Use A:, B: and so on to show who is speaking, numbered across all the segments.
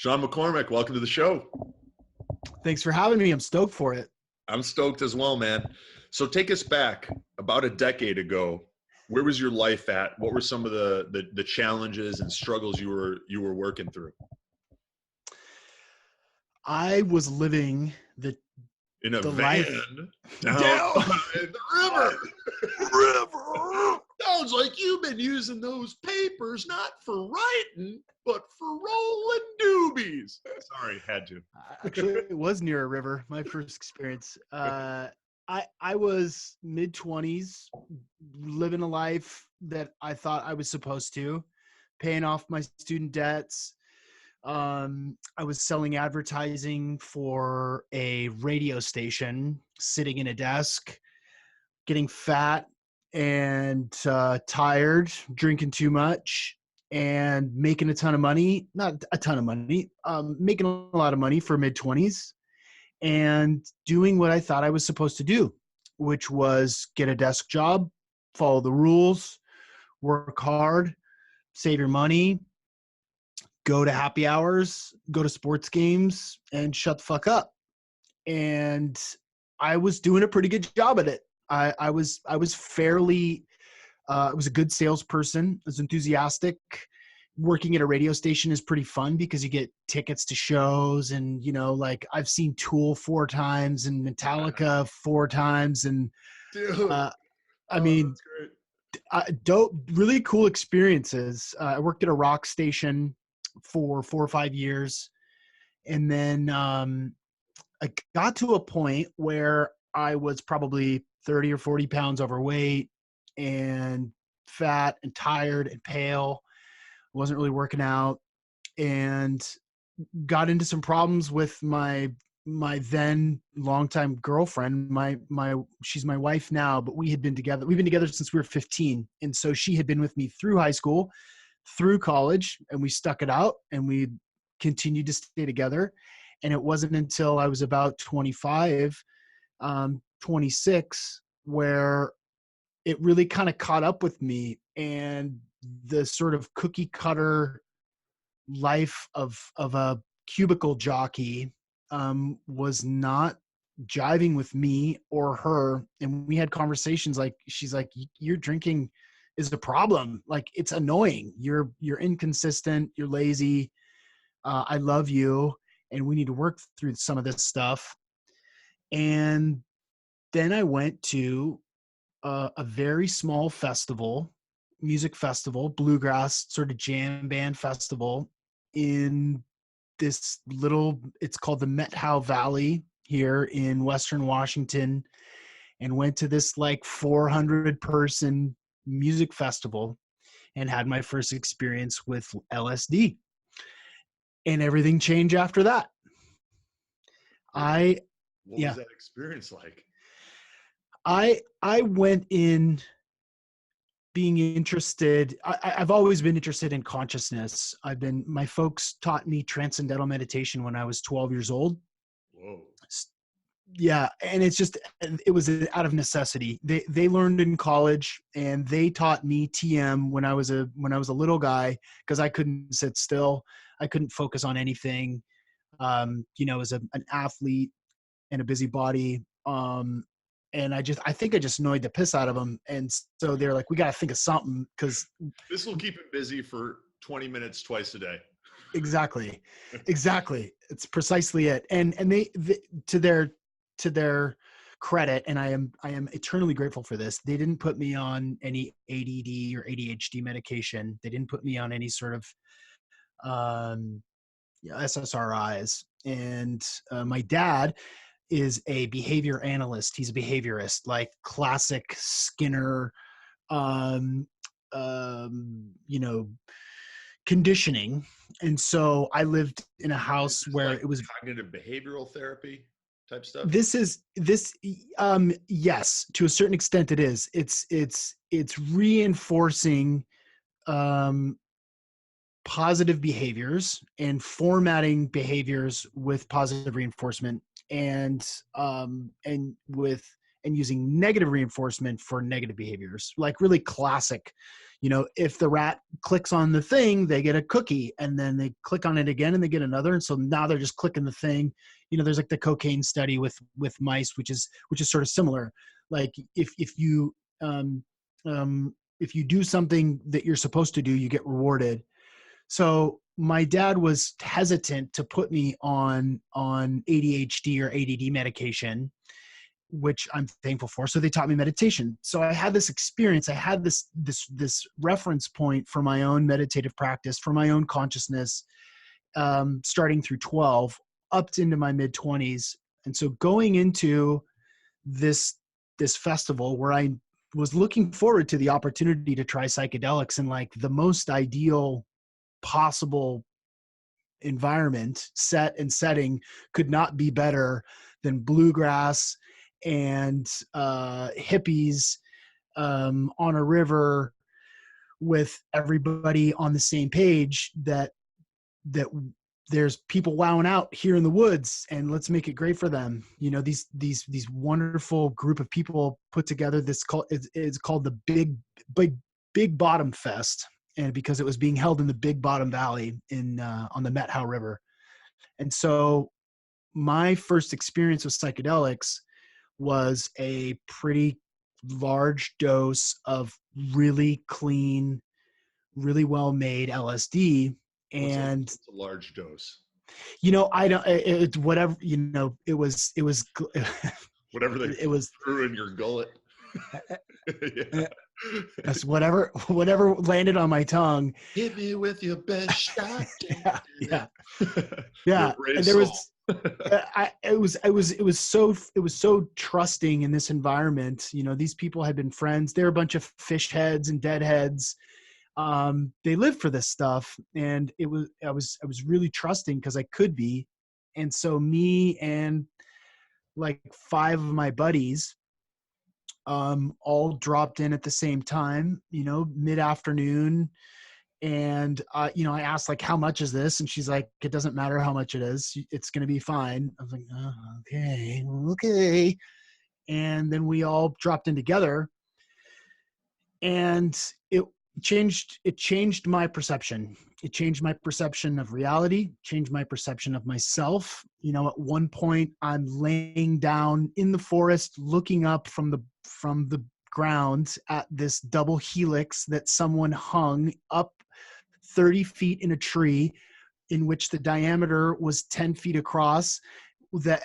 A: Sean McCormick, welcome to the show.
B: Thanks for having me. I'm stoked for it.
A: I'm stoked as well, man. So take us back about a decade ago. Where was your life at? What were some of the challenges and struggles you were working through?
B: I was living
A: In a
B: the
A: van
B: life
A: down by the river. Sounds like you've been using those papers not for writing, but for rolling doobies. Sorry, had to.
B: Actually, it was near a river. My first experience. I was mid-20s, living a life that I thought I was supposed to, paying off my student debts. I was selling advertising for a radio station, sitting in a desk, getting fat and tired, drinking too much, and making a ton of money. Not a ton of money, making a lot of money for mid-20s, and doing what I thought I was supposed to do, which was get a desk job, follow the rules, work hard, save your money, go to happy hours, go to sports games, and shut the fuck up. And I was doing a pretty good job at it. I was fairly, I was a good salesperson. I was enthusiastic. Working at a radio station is pretty fun because you get tickets to shows, and like I've seen Tool 4 times and Metallica 4 times, and
A: Dude.
B: I mean, dope, really cool experiences. I worked at a rock station for 4 or 5 years, and then I got to a point where I was probably 30 or 40 pounds overweight and fat and tired and pale. Wasn't really working out, and got into some problems with my then longtime girlfriend. She's my wife now, but we've been together since we were 15. And so she had been with me through high school, through college, and we stuck it out and we continued to stay together. And it wasn't until I was about 25, 26, where it really kind of caught up with me, and the sort of cookie cutter life of a cubicle jockey was not jiving with me or her. And we had conversations like, she's like, your drinking is a problem. Like, it's annoying. You're inconsistent. You're lazy. I love you, and we need to work through some of this stuff. And then I went to a very small festival, music festival, bluegrass sort of jam band festival in this little, it's called the Methow Valley here in Western Washington, and went to this like 400 person music festival and had my first experience with LSD, and everything changed after that.
A: What was that experience like?
B: I went in being interested. I've always been interested in consciousness. My folks taught me transcendental meditation when I was 12 years old.
A: Whoa.
B: Yeah. And it was out of necessity. They learned in college, and they taught me TM when I was a little guy, because I couldn't sit still. I couldn't focus on anything. As an athlete and a busybody. And I think I just annoyed the piss out of them. And so they're like, we got to think of something, because
A: this will keep him busy for 20 minutes twice a day.
B: Exactly. It's precisely it. And they to their credit, and I am eternally grateful for this, they didn't put me on any ADD or ADHD medication. They didn't put me on any sort of SSRIs. And my dad is a behavior analyst. He's a behaviorist, like classic Skinner, conditioning. And so I lived in a house where
A: like
B: it was
A: cognitive behavioral therapy type stuff.
B: Yes, to a certain extent it is. It's reinforcing positive behaviors and formatting behaviors with positive reinforcement, and using negative reinforcement for negative behaviors, like really classic, if the rat clicks on the thing, they get a cookie, and then they click on it again and they get another. And so now they're just clicking the thing. There's like the cocaine study with mice, which is sort of similar. Like if you do something that you're supposed to do, you get rewarded. So my dad was hesitant to put me on ADHD or ADD medication, which I'm thankful for. So they taught me meditation. So I had this experience. I had this reference point for my own meditative practice, for my own consciousness, starting through 12 up into my mid 20s. And so going into this festival where I was looking forward to the opportunity to try psychedelics in like the most ideal possible environment, setting could not be better than bluegrass and hippies on a river with everybody on the same page that there's people wowing out here in the woods, and let's make it great for them. These wonderful group of people put together it's called the Big Bottom Fest, and because it was being held in the Big Bottom Valley on the Methow River. And so my first experience with psychedelics was a pretty large dose of really clean, really well-made LSD. And
A: what's a large dose?
B: I don't, it's whatever, it was
A: whatever they
B: it was
A: threw in your gullet.
B: Yeah. That's whatever landed on my tongue.
A: Hit me with your best shot.
B: Yeah. And there was, it was so trusting in this environment. These people had been friends. They're a bunch of fish heads and deadheads. They lived for this stuff, and I was really trusting because I could be. And so me and like 5 of my buddies, all dropped in at the same time, mid-afternoon. And, I asked like, how much is this? And she's like, it doesn't matter how much it is. It's going to be fine. I was like, oh, okay. And then we all dropped in together, and it changed my perception. It changed my perception of reality, changed my perception of myself. At one point I'm laying down in the forest, looking up from the ground at this double helix that someone hung up 30 feet in a tree, in which the diameter was 10 feet across, that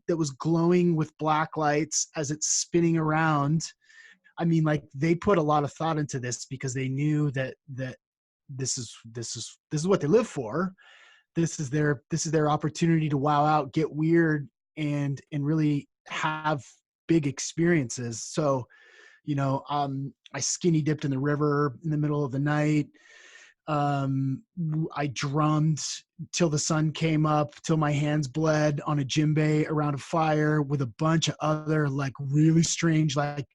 B: was glowing with black lights as it's spinning around. I mean, like, they put a lot of thought into this because they knew that this is what they live for. This is their opportunity to wow out, get weird, and really have big experiences. So, I skinny dipped in the river in the middle of the night. I drummed till the sun came up, till my hands bled on a djembe around a fire with a bunch of other like really strange, like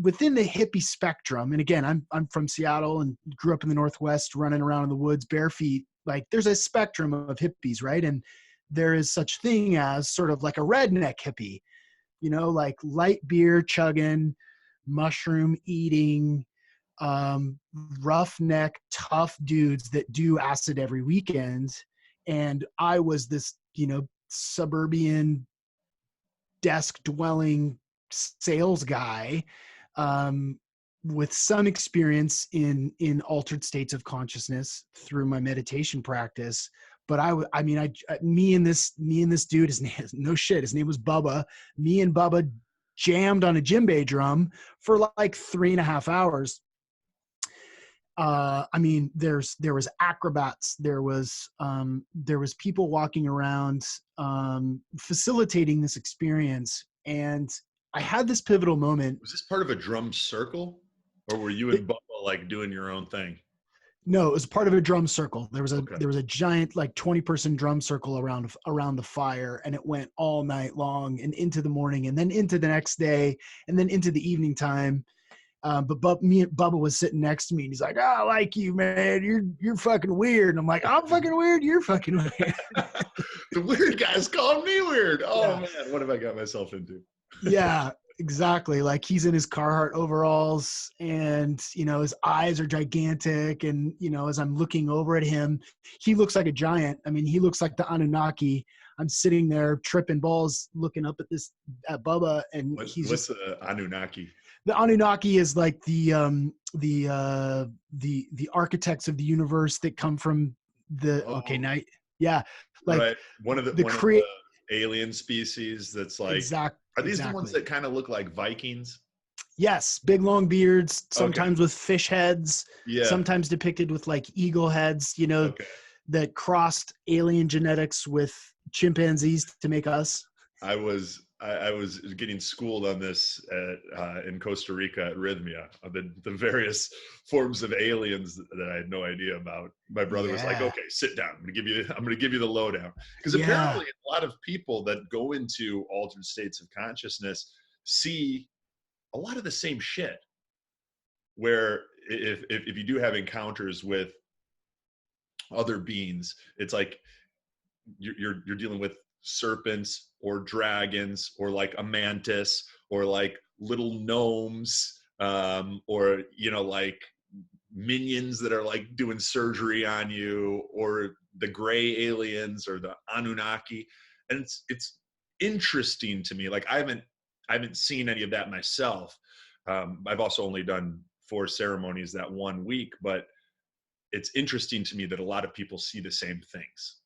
B: within the hippie spectrum. And again, I'm from Seattle and grew up in the Northwest, running around in the woods bare feet. Like, there's a spectrum of hippies, right? And there is such thing as sort of like a redneck hippie, like light beer chugging, mushroom eating, roughneck, tough dudes that do acid every weekend. And I was this, suburban desk dwelling sales guy, with some experience in altered states of consciousness through my meditation practice. But me and this dude, his name, no shit, his name was Bubba. Me and Bubba jammed on a djembe drum for like 3.5 hours. There was acrobats, there was people walking around, facilitating this experience. And I had this pivotal moment.
A: Was this part of a drum circle, or were you and Bubba like doing your own thing?
B: No, it was part of a drum circle. There was a giant like 20-person drum circle around the fire, and it went all night long and into the morning, and then into the next day, and then into the evening time. But Bubba was sitting next to me, and he's like, "I like you, man. You're fucking weird." And I'm like, "I'm fucking weird. You're fucking weird."
A: The weird guy's calling me weird. Oh yeah. Man, what have I got myself into?
B: Yeah. Exactly. Like he's in his Carhartt overalls and, his eyes are gigantic. And, as I'm looking over at him, he looks like a giant. I mean, he looks like the Anunnaki. I'm sitting there tripping balls, looking up at Bubba, and
A: What's the Anunnaki?
B: The Anunnaki is like the architects of the universe that come from night. Yeah. Like
A: right. One of the alien species that's like, are these the ones that kind of look like Vikings?
B: Yes, big long beards, sometimes with fish heads, sometimes depicted with like eagle heads, that crossed alien genetics with chimpanzees to make us.
A: I was getting schooled on this in Costa Rica at Rhythmia, the various forms of aliens that I had no idea about. My brother was like, "Okay, sit down. I'm going to give you the lowdown." Because apparently, a lot of people that go into altered states of consciousness see a lot of the same shit. Where if you do have encounters with other beings, it's like you're dealing with serpents or dragons or like a mantis or like little gnomes, or like minions that are like doing surgery on you, or the gray aliens or the Anunnaki. And it's interesting to me. Like I haven't seen any of that myself. I've also only done 4 ceremonies that 1 week, but it's interesting to me that a lot of people see the same things.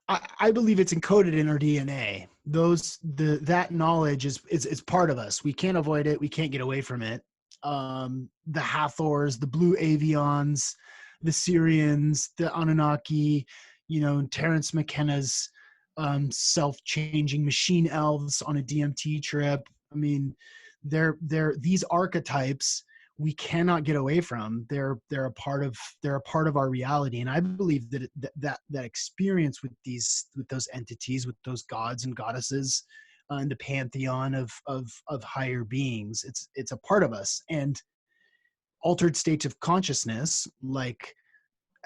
B: I believe it's encoded in our DNA. That knowledge is part of us. We can't avoid it. We can't get away from it. The Hathors, the Blue Avions, the Syrians, the Anunnaki, Terrence McKenna's self-changing machine elves on a DMT trip. I mean, they're these archetypes we cannot get away from. They're a part of our reality. And I believe that experience with those entities, with those gods and goddesses, in the pantheon of higher beings, it's a part of us. And altered states of consciousness like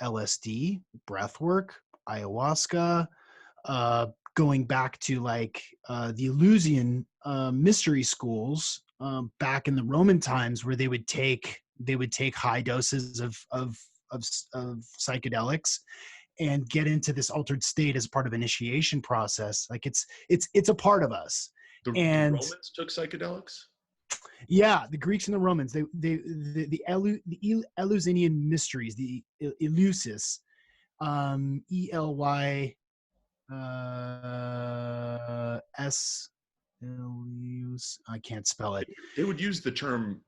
B: LSD, breathwork, ayahuasca, going back to like the Eleusinian mystery schools back in the Roman times, where they would take high doses of psychedelics and get into this altered state as part of initiation process. Like it's a part of us.
A: The Romans took psychedelics?
B: Yeah, the Greeks and the Romans, the Eleusinian mysteries, the Eleusis, ELY S. I can't spell it.
A: They would use the term,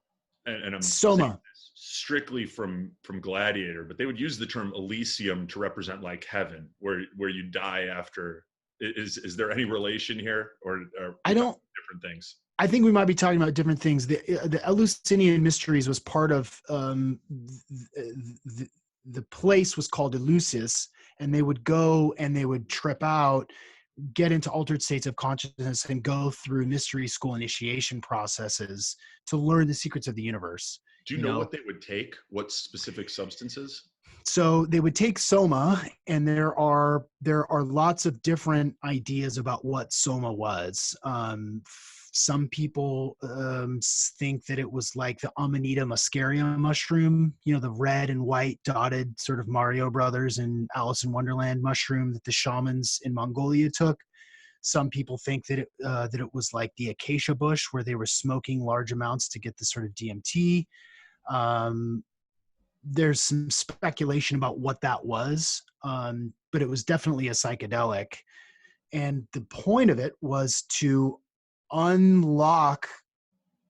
A: and I'm
B: Soma,
A: strictly from Gladiator, but they would use the term Elysium to represent like heaven, where you die after. Is there any relation here, or
B: I don't
A: different things?
B: I think we might be talking about different things. The Eleusinian mysteries was part of the place was called Eleusis, and they would go and they would trip out, get into altered states of consciousness, and go through mystery school initiation processes to learn the secrets of the universe.
A: Do you know what they would take? What specific substances?
B: So they would take Soma, and there are lots of different ideas about what Soma was. Some people think that it was like the Amanita muscaria mushroom, the red and white dotted sort of Mario Brothers and Alice in Wonderland mushroom that the shamans in Mongolia took. Some people think that it was like the acacia bush, where they were smoking large amounts to get the sort of DMT. There's some speculation about what that was, but it was definitely a psychedelic. And the point of it was to unlock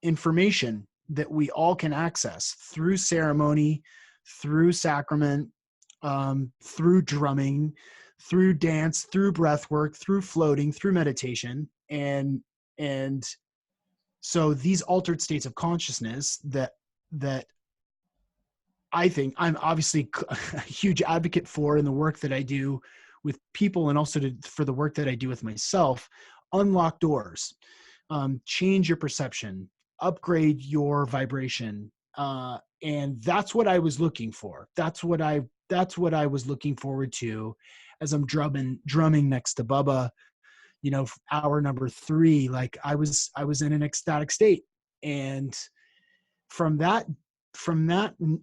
B: information that we all can access through ceremony, through sacrament, through drumming, through dance, through breath work, through floating, through meditation. And so these altered states of consciousness that I think I'm obviously a huge advocate for in the work that I do with people, and also for the work that I do with myself, unlock doors, change your perception, upgrade your vibration. And that's what I was looking for. That's what I was looking forward to as I'm drumming next to Bubba, hour number 3, like I was in an ecstatic state. And from that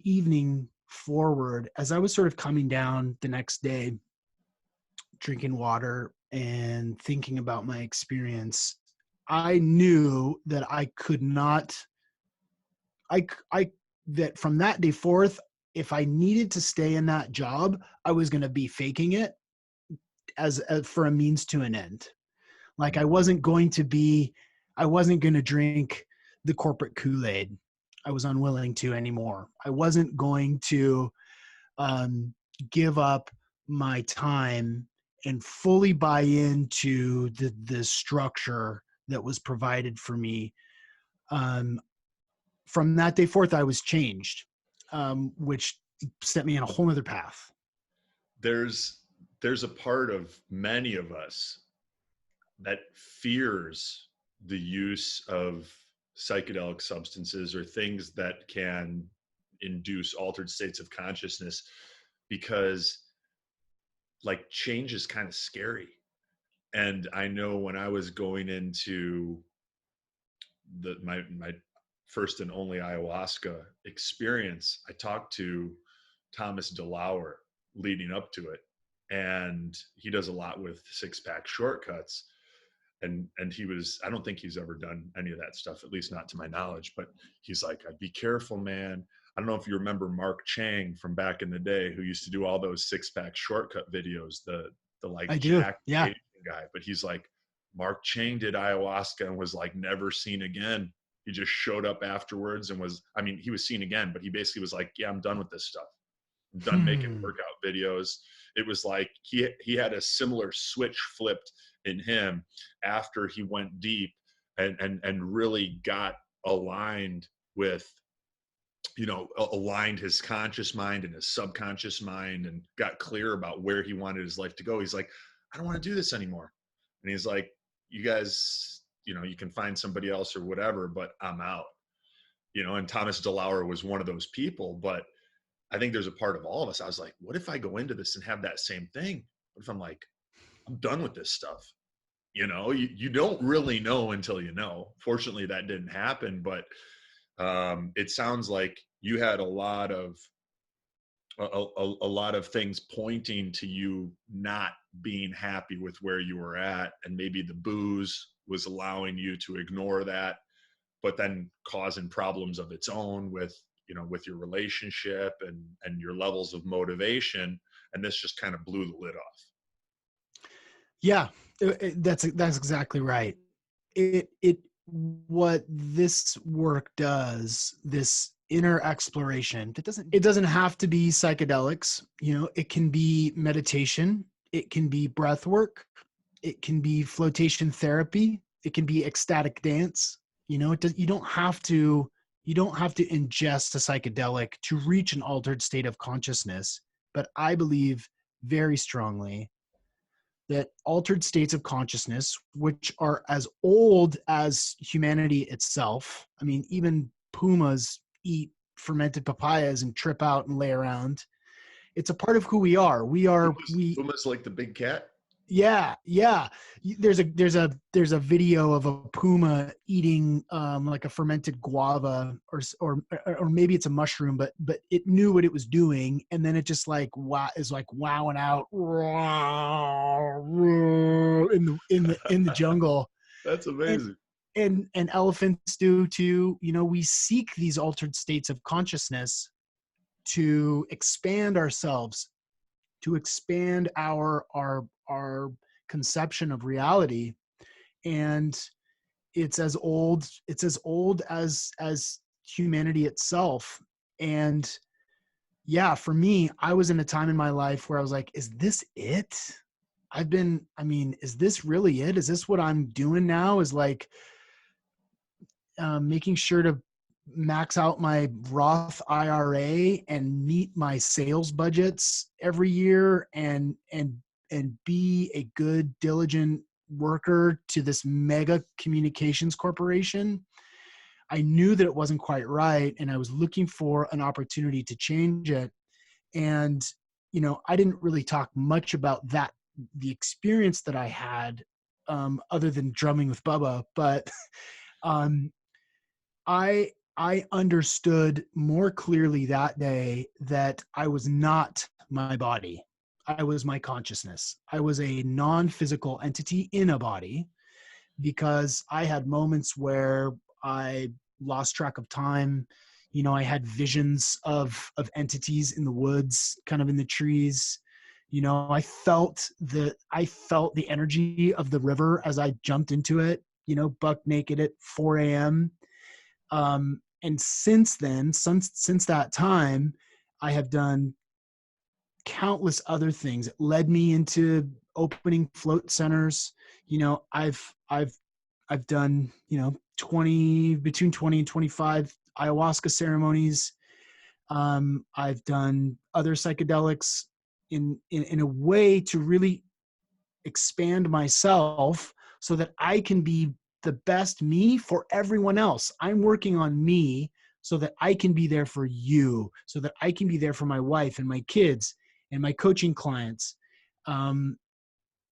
B: evening forward, as I was sort of coming down the next day, drinking water and thinking about my experience, I knew that I could not, I that from that day forth, if I needed to stay in that job, I was going to be faking it as for a means to an end. Like I wasn't going to drink the corporate Kool-Aid. I was unwilling to anymore. I wasn't going to give up my time and fully buy into the structure that was provided for me. From that day forth, I was changed, which set me on a whole other path.
A: There's a part of many of us that fears the use of psychedelic substances or things that can induce altered states of consciousness, because like change is kind of scary. And I know when I was going into my first and only ayahuasca experience, I talked to Thomas DeLauer leading up to it, and he does a lot with 6-pack shortcuts. And he was, I don't think he's ever done any of that stuff, at least not to my knowledge, but he's like, be careful, man. I don't know if you remember Mark Chang from back in the day, who used to do all those 6-pack shortcut videos, the like
B: I do.
A: Jack
B: Yeah.
A: Asian guy. But he's like, Mark Chang did ayahuasca and was like never seen again. He just showed up afterwards and was, I mean, he was seen again, but he basically was like, yeah, I'm done with this stuff. I'm done making workout videos. It was like he had a similar switch flipped in him after he went deep and really got aligned with, aligned his conscious mind and his subconscious mind and got clear about where he wanted his life to go. He's like, I don't want to do this anymore. And he's like, you guys, you can find somebody else or whatever, but I'm out. And Thomas DeLauer was one of those people. But I think there's a part of all of us. I was like, what if I go into this and have that same thing? What if I'm like, I'm done with this stuff? You don't really know until you know. Fortunately, that didn't happen, but it sounds like you had a lot of things pointing to you not being happy with where you were at, and maybe the booze was allowing you to ignore that, but then causing problems of its own with your relationship and your levels of motivation, and this just kind of blew the lid off.
B: Yeah, that's exactly right. What this work does, this inner exploration, it doesn't have to be psychedelics. It can be meditation, it can be breath work, it can be flotation therapy, it can be ecstatic dance. You don't have to ingest a psychedelic to reach an altered state of consciousness. But I believe very strongly that altered states of consciousness, which are as old as humanity itself. I mean, even pumas eat fermented papayas and trip out and lay around. It's a part of who we are.
A: Pumas like the big cat.
B: Yeah. There's a video of a puma eating like a fermented guava or maybe it's a mushroom, but it knew what it was doing, and then it just is wowing out in the jungle.
A: That's amazing.
B: And elephants do too. We seek these altered states of consciousness to expand ourselves, to expand our conception of reality. And it's as old as humanity itself. And yeah, for me, I was in a time in my life where I was like, is this it? Is this really it? Is this what I'm doing now? Is like making sure to max out my Roth IRA and meet my sales budgets every year and be a good, diligent worker to this mega communications corporation. I knew that it wasn't quite right, and I was looking for an opportunity to change it. And, I didn't really talk much about that, the experience that I had other than drumming with Bubba. But um, I understood more clearly that day that I was not my body. I was my consciousness. I was a non-physical entity in a body, because I had moments where I lost track of time. You know, I had visions of entities in the woods, kind of in the trees. You know, I felt the energy of the river as I jumped into it, you know, buck naked at 4 a.m. And since then, since that time, I have done countless other things. It led me into opening float centers. You know, I've done, you know, between 20 and 25 ayahuasca ceremonies. I've done other psychedelics in a way to really expand myself so that I can be the best me for everyone else. I'm working on me so that I can be there for you, so that I can be there for my wife and my kids and my coaching clients.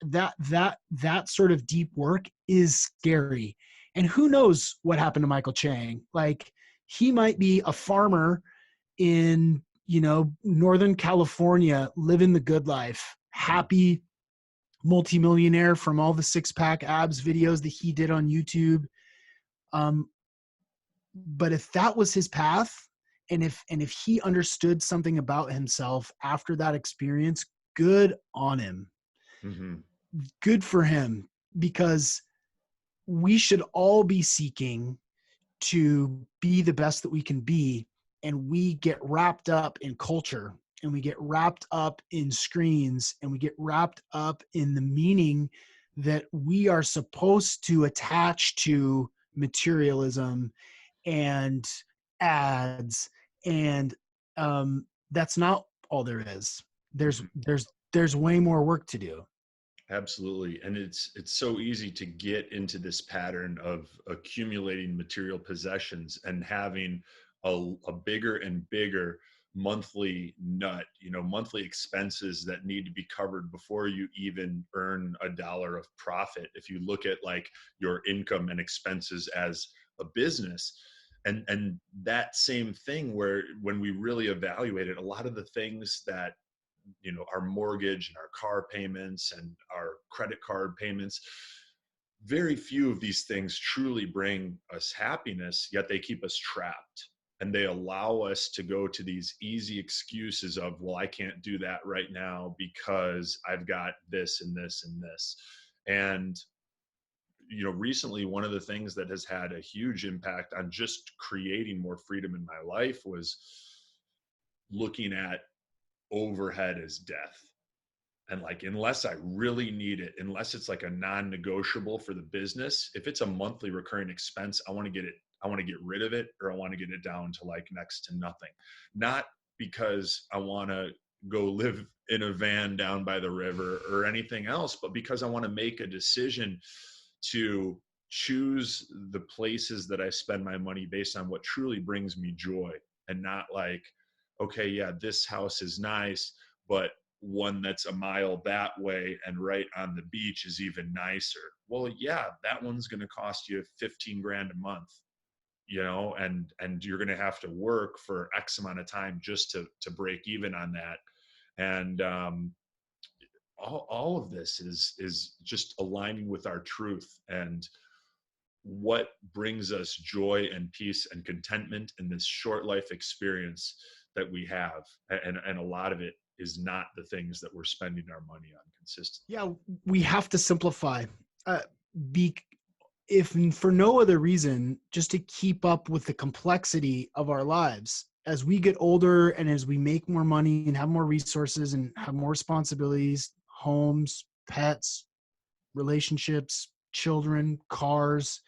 B: That sort of deep work is scary. And who knows what happened to Michael Chang? Like, he might be a farmer in, you know, Northern California, living the good life, happy multimillionaire from all the six-pack abs videos that he did on YouTube. But if that was his path, and if he understood something about himself after that experience, good on him. Mm-hmm. Good for him, because we should all be seeking to be the best that we can be. And we get wrapped up in culture, and we get wrapped up in screens, and we get wrapped up in the meaning that we are supposed to attach to materialism and ads. And that's not all there is. There's way more work to do.
A: Absolutely. And it's so easy to get into this pattern of accumulating material possessions and having a bigger and bigger monthly monthly expenses that need to be covered before you even earn $1 of profit. If you look at like your income and expenses as a business, and that same thing, where when we really evaluate it, a lot of the things that, you know, our mortgage and our car payments and our credit card payments, very few of these things truly bring us happiness, yet they keep us trapped. And they allow us to go to these easy excuses of, well, I can't do that right now because I've got this and this and this. And, you know, recently, one of the things that has had a huge impact on just creating more freedom in my life was looking at overhead as death. And like, unless I really need it, unless it's like a non-negotiable for the business, if it's a monthly recurring expense, I want to get rid of it, or I want to get it down to like next to nothing. Not because I want to go live in a van down by the river or anything else, but because I want to make a decision to choose the places that I spend my money based on what truly brings me joy, and not like, okay, yeah, this house is nice, but one that's a mile that way and right on the beach is even nicer. Well, yeah, that one's going to cost you 15 grand a month, you know, and you're going to have to work for X amount of time just to break even on that. And all of this is just aligning with our truth and what brings us joy and peace and contentment in this short life experience that we have. And a lot of it is not the things that we're spending our money on consistently.
B: Yeah, we have to simplify. If for no other reason, just to keep up with the complexity of our lives. As we get older and as we make more money and have more resources and have more responsibilities, homes, pets, relationships, children, cars,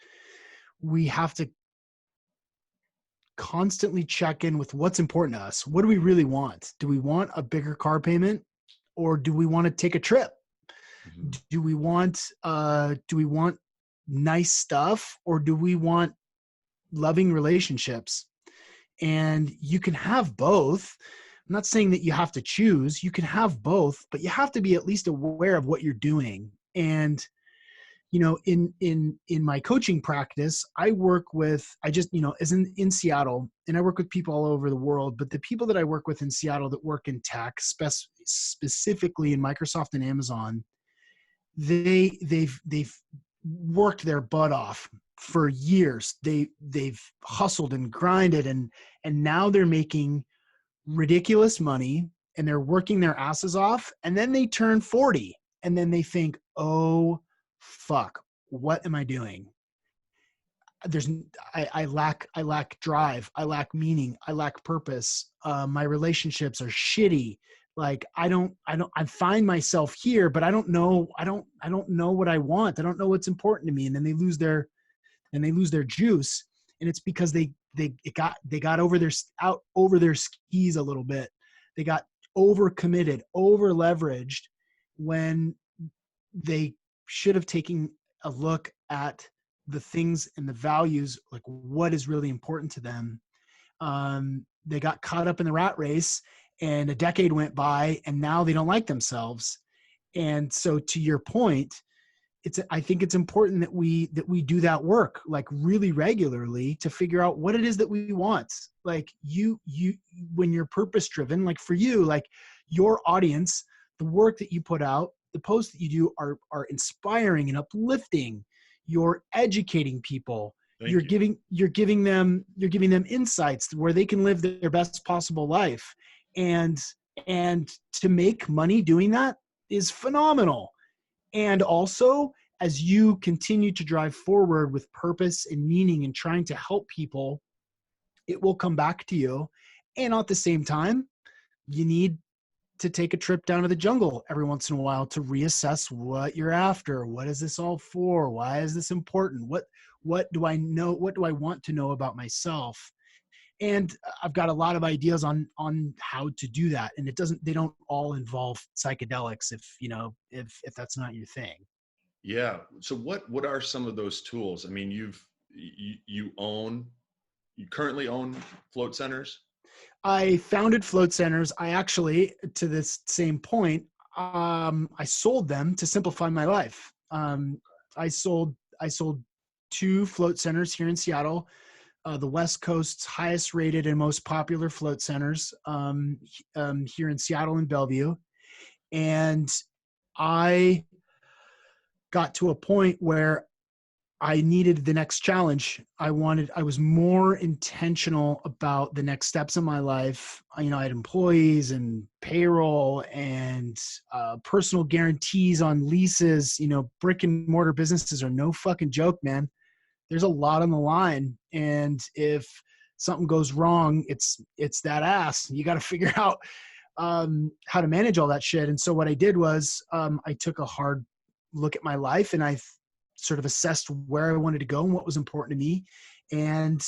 B: we have to constantly check in with what's important to us. What do we really want? Do we want a bigger car payment, or do we want to take a trip? Mm-hmm. Do we want nice stuff, or do we want loving relationships? And you can have both. I'm not saying that you have to choose. You can have both, but you have to be at least aware of what you're doing. And in my coaching practice, I work with, as in Seattle, and I work with people all over the world, but the people that I work with in Seattle that work in tech, specifically in Microsoft and Amazon, they've worked their butt off for years. They've hustled and grinded, and now they're making ridiculous money, and they're working their asses off, and then they turn 40, and then they think, oh fuck, what am I doing? I lack drive, I lack meaning, I lack purpose. My relationships are shitty. Like I find myself here, but I don't know what I want. I don't know what's important to me. And then they lose their juice. And it's because they got over their skis a little bit. They got overcommitted, over leveraged, when they should have taken a look at the things and the values, like what is really important to them. They got caught up in the rat race, and a decade went by, and now they don't like themselves. And so, to your point, I think it's important that we do that work, like really regularly, to figure out what it is that we want. Like you when you're purpose driven, like for you, like your audience, the work that you put out, the posts that you do are inspiring and uplifting. You're educating people. You're giving them insights where they can live their best possible life. And to make money doing that is phenomenal. And also, as you continue to drive forward with purpose and meaning and trying to help people, it will come back to you. And at the same time, you need to take a trip down to the jungle every once in a while to reassess what you're after. What is this all for? Why is this important? What do I know? What do I want to know about myself? And I've got a lot of ideas on how to do that. And they don't all involve psychedelics if that's not your thing.
A: Yeah. So what are some of those tools? I mean, you currently own float centers?
B: I founded float centers. I actually, to this same point, I sold them to simplify my life. I sold 2 float centers here in Seattle, the West Coast's highest rated and most popular float centers, here in Seattle and Bellevue. And I got to a point where I needed the next challenge. I was more intentional about the next steps in my life. I had employees and payroll and personal guarantees on leases. Brick and mortar businesses are no fucking joke, man. There's a lot on the line. And if something goes wrong, it's that ass. You got to figure out how to manage all that shit. And so what I did was I took a hard look at my life, and I sort of assessed where I wanted to go and what was important to me. And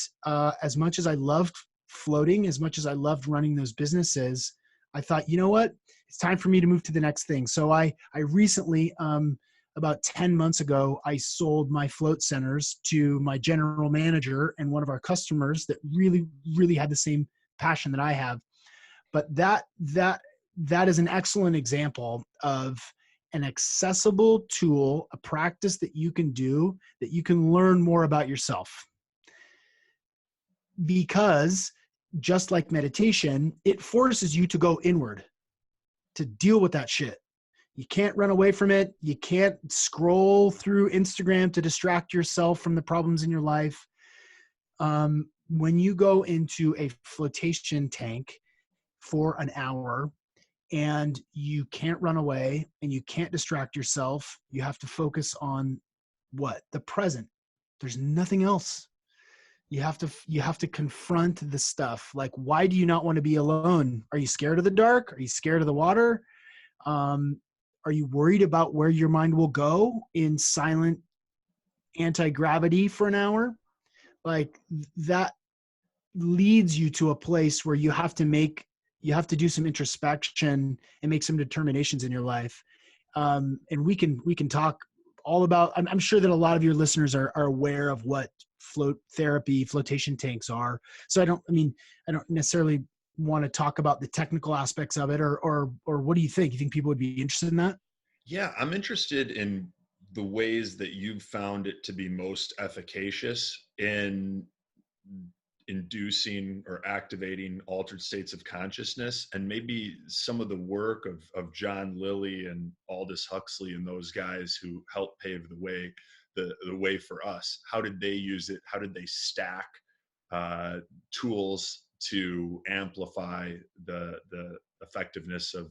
B: as much as I loved floating, as much as I loved running those businesses, I thought, you know what? It's time for me to move to the next thing. So I recently, about 10 months ago, I sold my float centers to my general manager and one of our customers that really, really had the same passion that I have. But that is an excellent example of an accessible tool, a practice that you can do, that you can learn more about yourself. Because just like meditation, it forces you to go inward, to deal with that shit. You can't run away from it. You can't scroll through Instagram to distract yourself from the problems in your life. When you go into a flotation tank for an hour, and you can't run away and you can't distract yourself, you have to focus on what? The present. There's nothing else. You have to confront the stuff. Like, why do you not want to be alone? Are you scared of the dark? Are you scared of the water? Are you worried about where your mind will go in silent anti-gravity for an hour? Like, that leads you to a place where you have to do some introspection and make some determinations in your life. And we can talk all about, I'm sure that a lot of your listeners are aware of what flotation tanks are. So I don't necessarily want to talk about the technical aspects of it, or what do you think? You think people would be interested in that?
A: Yeah, I'm interested in the ways that you've found it to be most efficacious in inducing or activating altered states of consciousness, and maybe some of the work of John Lilly and Aldous Huxley and those guys who helped pave the way for us. How did they use it? How did they stack tools to amplify the effectiveness of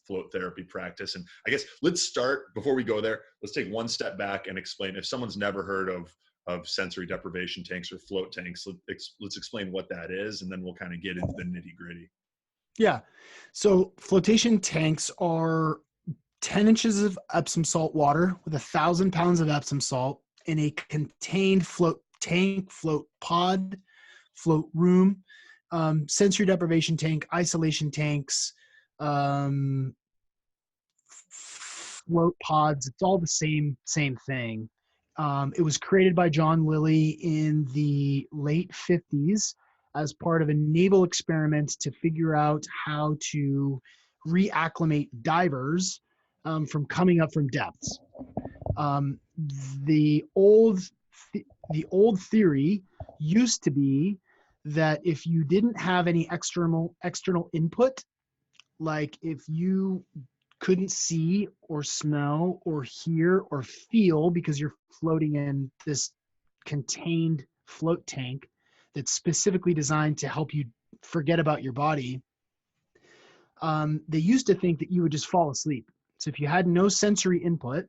A: float therapy practice? And I guess let's start, before we go there, let's take one step back and explain, if someone's never heard of sensory deprivation tanks or float tanks, let's explain what that is, and then we'll kind of get into the nitty gritty.
B: Yeah. So flotation tanks are 10 inches of Epsom salt water with 1,000 pounds of Epsom salt in a contained float tank, float pod, float room, sensory deprivation tank, isolation tanks, float pods. It's all the same thing. It was created by John Lilly in the late 50s as part of a naval experiment to figure out how to reacclimate divers from coming up from depths. The old theory used to be that if you didn't have any external input, like if you couldn't see or smell or hear or feel because you're floating in this contained float tank that's specifically designed to help you forget about your body, they used to think that you would just fall asleep. So if you had no sensory input,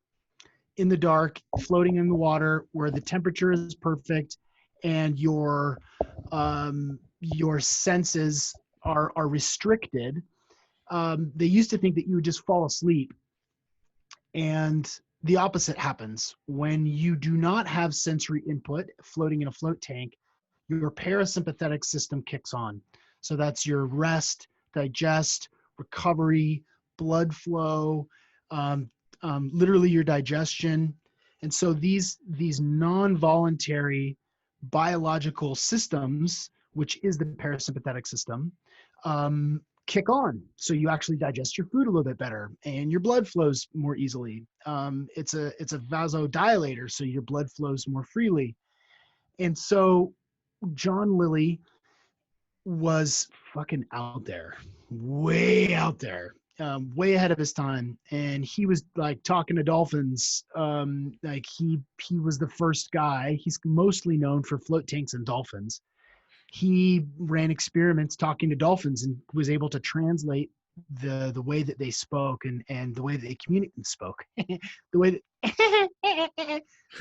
B: in the dark, floating in the water where the temperature is perfect and your senses are restricted, they used to think that you would just fall asleep. And the opposite happens. When you do not have sensory input floating in a float tank, your parasympathetic system kicks on. So that's your rest, digest, recovery, blood flow, literally your digestion. And so these non-voluntary biological systems, which is the parasympathetic system, kick on. So you actually digest your food a little bit better and your blood flows more easily. It's a vasodilator, so your blood flows more freely. And so John Lilly was fucking out there, way out there, way ahead of his time. And he was like talking to dolphins. Like he was the first guy. He's mostly known for float tanks and dolphins. He ran experiments talking to dolphins and was able to translate the way that they spoke and the way that they spoke, the way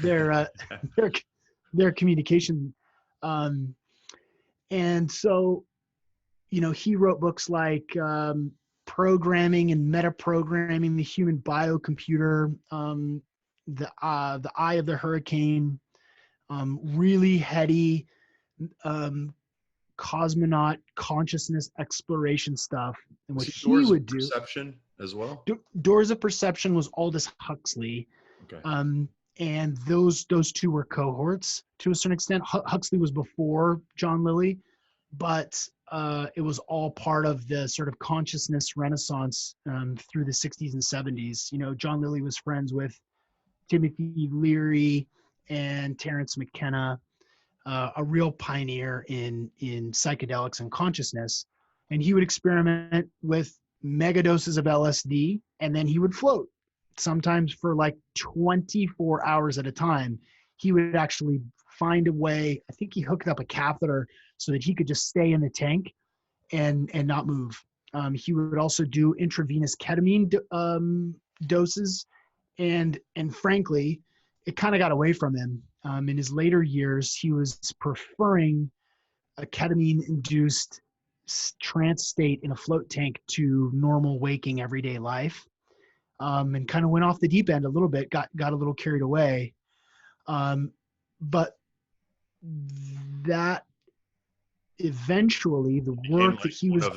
B: that their communication. And so, he wrote books like Programming and Metaprogramming the Human Biocomputer, the Eye of the Hurricane, really heady cosmonaut consciousness exploration stuff. And what he would do,
A: Perception as well.
B: Doors of Perception was Aldous Huxley.
A: Okay.
B: And those two were cohorts to a certain extent. Huxley was before John Lilly, but it was all part of the sort of consciousness renaissance through the 60s and 70s. John Lilly was friends with Timothy Leary and Terence McKenna, a real pioneer in psychedelics and consciousness. And he would experiment with mega doses of LSD, and then he would float, sometimes for like 24 hours at a time. He would actually find a way. I think he hooked up a catheter so that he could just stay in the tank and not move. He would also do intravenous ketamine doses, and frankly, it kind of got away from him. In his later years, he was preferring a ketamine-induced trance state in a float tank to normal waking everyday life, and kind of went off the deep end a little bit, got a little carried away. But that eventually the work that he was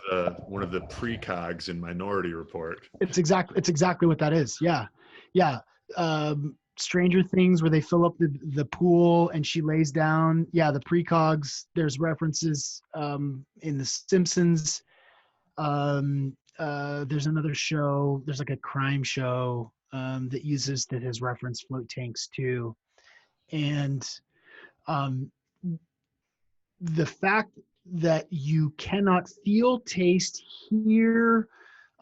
A: one of the precogs in Minority Report.
B: It's exactly what that is. Yeah. Stranger Things, where they fill up the pool and she lays down. Yeah, the precogs. There's references in The Simpsons. There's another show. There's like a crime show that has referenced float tanks too. And um, the fact that you cannot feel, taste, hear,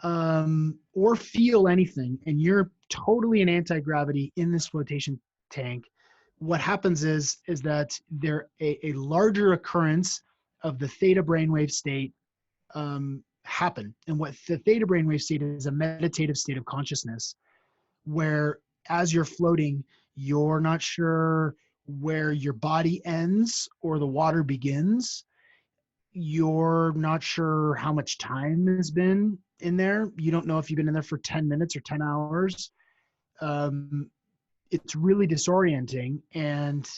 B: or feel anything, and you're totally in anti-gravity in this flotation tank, what happens is that there a larger occurrence of the theta brainwave state happen. And what the theta brainwave state is a meditative state of consciousness where as you're floating, you're not sure where your body ends or the water begins. You're not sure how much time has been in there. You don't know if you've been in there for 10 minutes or 10 hours. Um, it's really disorienting, and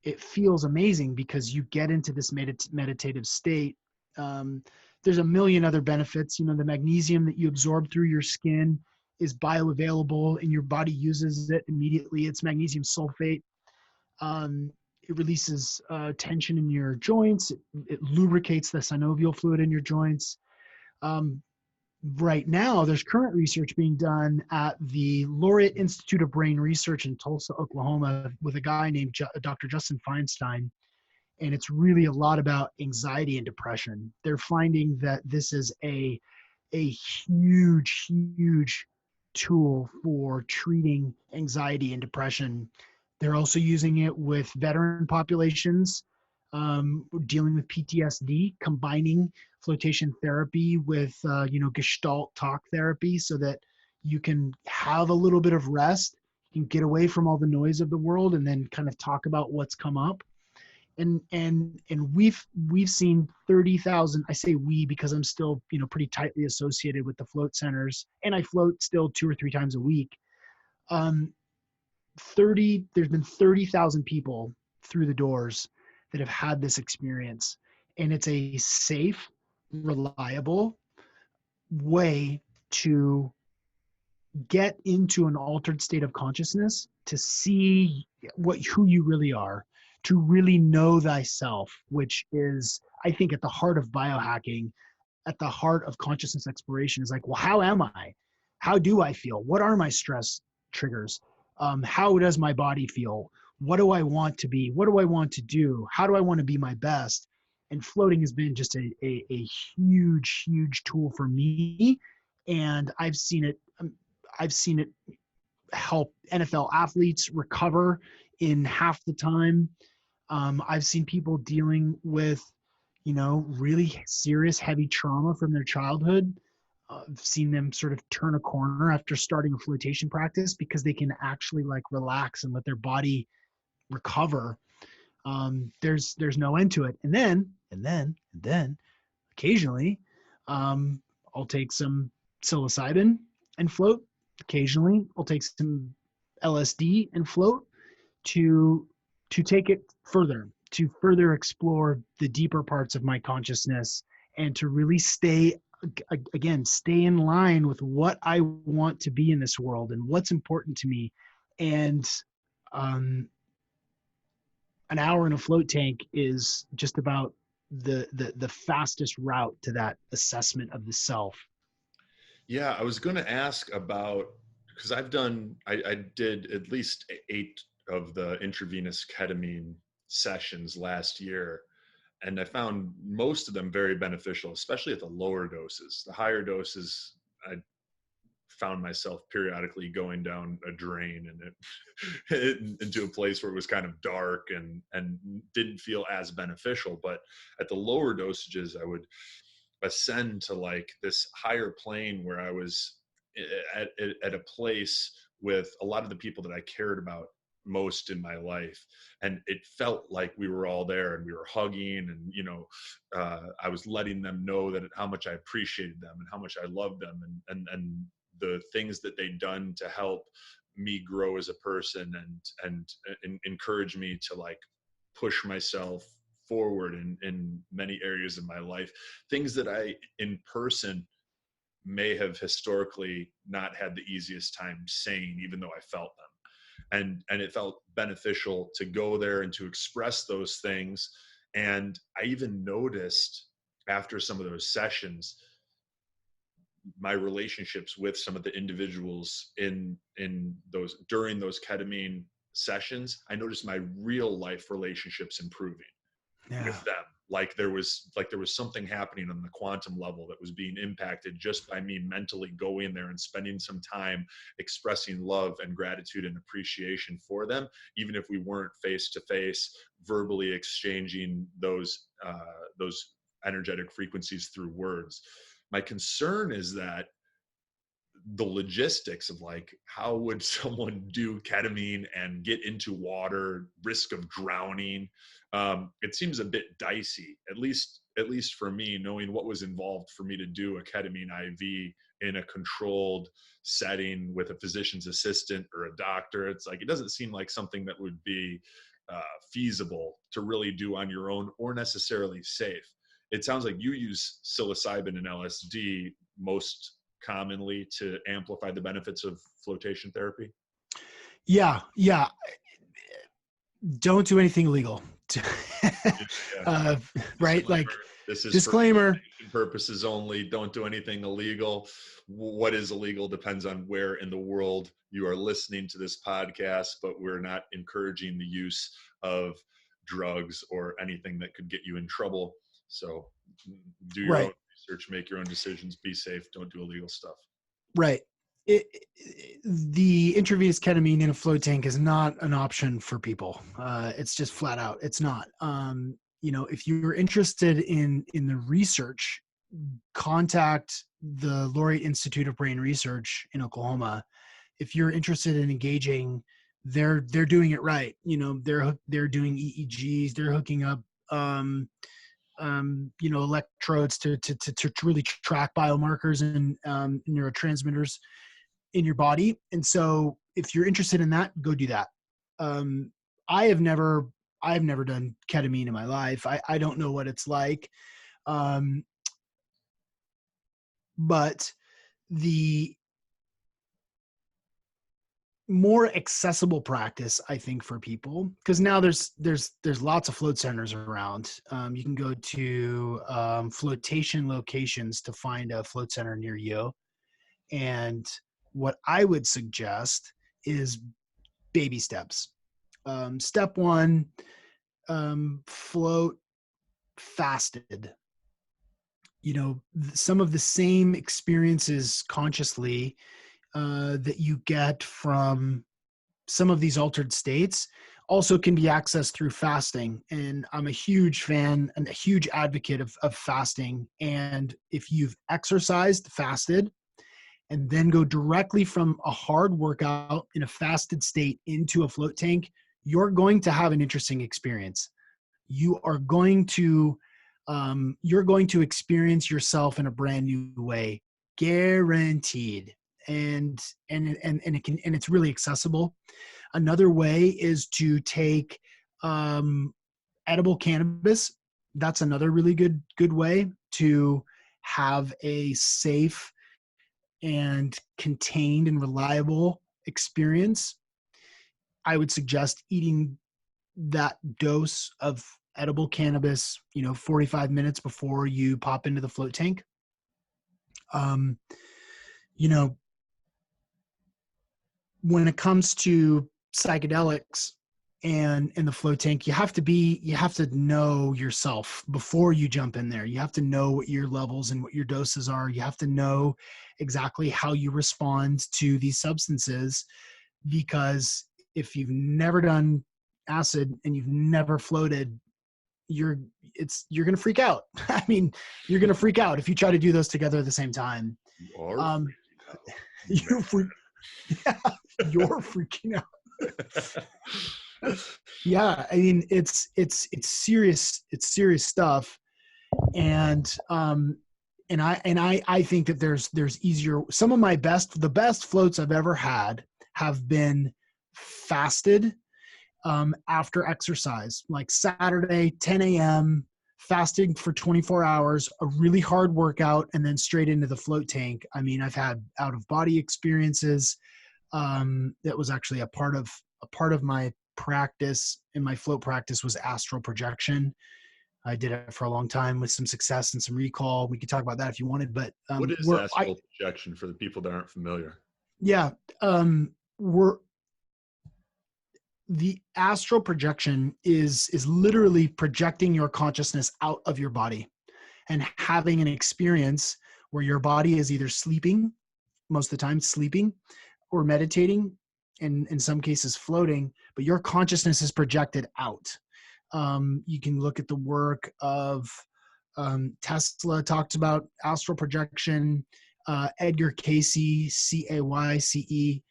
B: it feels amazing because you get into this meditative state. Um, there's a million other benefits. You know, the magnesium that you absorb through your skin is bioavailable and your body uses it immediately. It's magnesium sulfate. It releases tension in your joints. It lubricates the synovial fluid in your joints. Um, right now, there's current research being done at the Laureate Institute of Brain Research in Tulsa, Oklahoma, with a guy named Dr. Justin Feinstein. And it's really a lot about anxiety and depression. They're finding that this is a huge, huge tool for treating anxiety and depression. They're also using it with veteran populations dealing with PTSD, combining flotation therapy with Gestalt talk therapy, so that you can have a little bit of rest, you can get away from all the noise of the world, and then kind of talk about what's come up. And we've seen 30,000. I say we because I'm still pretty tightly associated with the float centers, and I float still 2 or 3 times a week. 30 There's been 30,000 people through the doors that have had this experience, and it's a safe, reliable way to get into an altered state of consciousness, to see who you really are, to really know thyself, which is, I think, at the heart of biohacking, at the heart of consciousness exploration. Is like, well, how am I? How do I feel? What are my stress triggers? How does my body feel? What do I want to be? What do I want to do? How do I want to be my best? And floating has been just a huge, huge tool for me. And I've seen it help NFL athletes recover in half the time. I've seen people dealing with, really serious, heavy trauma from their childhood. I've seen them sort of turn a corner after starting a flotation practice because they can actually like relax and let their body recover. There's no end to it. And then occasionally, I'll take some psilocybin and float. Occasionally, I'll take some LSD and float to take it further, to further explore the deeper parts of my consciousness, and to really stay in line with what I want to be in this world and what's important to me. And um, an hour in a float tank is just about the fastest route to that assessment of the self.
A: Yeah, I was going to ask about, because I did at least 8 of the intravenous ketamine sessions last year, and I found most of them very beneficial, especially at the lower doses. The higher doses, I found myself periodically going down a drain and into a place where it was kind of dark and didn't feel as beneficial. But at the lower dosages, I would ascend to like this higher plane where I was at a place with a lot of the people that I cared about most in my life, and it felt like we were all there and we were hugging, and I was letting them know that how much I appreciated them and how much I loved them, and the things that they'd done to help me grow as a person, and encourage me to like push myself forward in many areas of my life, things that I in person may have historically not had the easiest time saying, even though I felt them. And it felt beneficial to go there and to express those things. And I even noticed after some of those sessions, my relationships with some of the individuals in those during those ketamine sessions, I noticed my real life relationships improving with them. Like there was something happening on the quantum level that was being impacted just by me mentally going there and spending some time expressing love and gratitude and appreciation for them, even if we weren't face to face, verbally exchanging those energetic frequencies through words. My concern is that the logistics of like, how would someone do ketamine and get into water, risk of drowning? It seems a bit dicey, at least for me, knowing what was involved for me to do a ketamine IV in a controlled setting with a physician's assistant or a doctor. It's like, it doesn't seem like something that would be feasible to really do on your own or necessarily safe. It sounds like you use psilocybin and LSD most commonly to amplify the benefits of flotation therapy.
B: Yeah. Don't do anything illegal. Right? Like,
A: this is
B: disclaimer.
A: For purposes only. Don't do anything illegal. What is illegal depends on where in the world you are listening to this podcast, but we're not encouraging the use of drugs or anything that could get you in trouble. So do your own research, make your own decisions, be safe, don't do illegal stuff.
B: Right. The intravenous ketamine in a float tank is not an option for people. It's just flat out. It's not. If you're interested in the research, contact the Laureate Institute of Brain Research in Oklahoma. If you're interested in engaging, they're doing it right. They're doing EEGs. They're hooking up electrodes to really track biomarkers and neurotransmitters in your body. And so if you're interested in that, go do that. I've never done ketamine in my life. I don't know what it's like. But the more accessible practice, I think, for people, because now there's lots of float centers around. You can go to flotation locations to find a float center near you. And what I would suggest is baby steps. Step one, float fasted. Some of the same experiences consciously that you get from some of these altered states also can be accessed through fasting. And I'm a huge fan and a huge advocate of fasting. And if you've exercised, fasted, and then go directly from a hard workout in a fasted state into a float tank, you're going to have an interesting experience. You're going to experience yourself in a brand new way, guaranteed. And it's really accessible. Another way is to take edible cannabis. That's another really good way to have a safe and contained and reliable experience. I would suggest eating that dose of edible cannabis, 45 minutes before you pop into the float tank. When it comes to psychedelics and in the float tank, you have to know yourself before you jump in there. You have to know what your levels and what your doses are. You have to know exactly how you respond to these substances, because if you've never done acid and you've never floated, you're going to freak out. I mean, you're going to freak out if you try to do those together at the same time. You're freaking out. Yeah. I mean, it's serious. It's serious stuff. And I think that there's easier. Some of the best floats I've ever had have been fasted after exercise, like Saturday, 10 a.m., fasting for 24 hours, a really hard workout, and then straight into the float tank. I mean, I've had out of body experiences. That was actually a part of my practice in my float practice was astral projection. I did it for a long time with some success and some recall. We could talk about that if you wanted, but
A: What is astral projection for the people that aren't familiar?
B: Yeah. The astral projection is literally projecting your consciousness out of your body and having an experience where your body is either sleeping, most of the time sleeping, or meditating, and in some cases floating, but your consciousness is projected out. You can look at the work of Tesla talked about astral projection, Edgar Cayce, Cayce.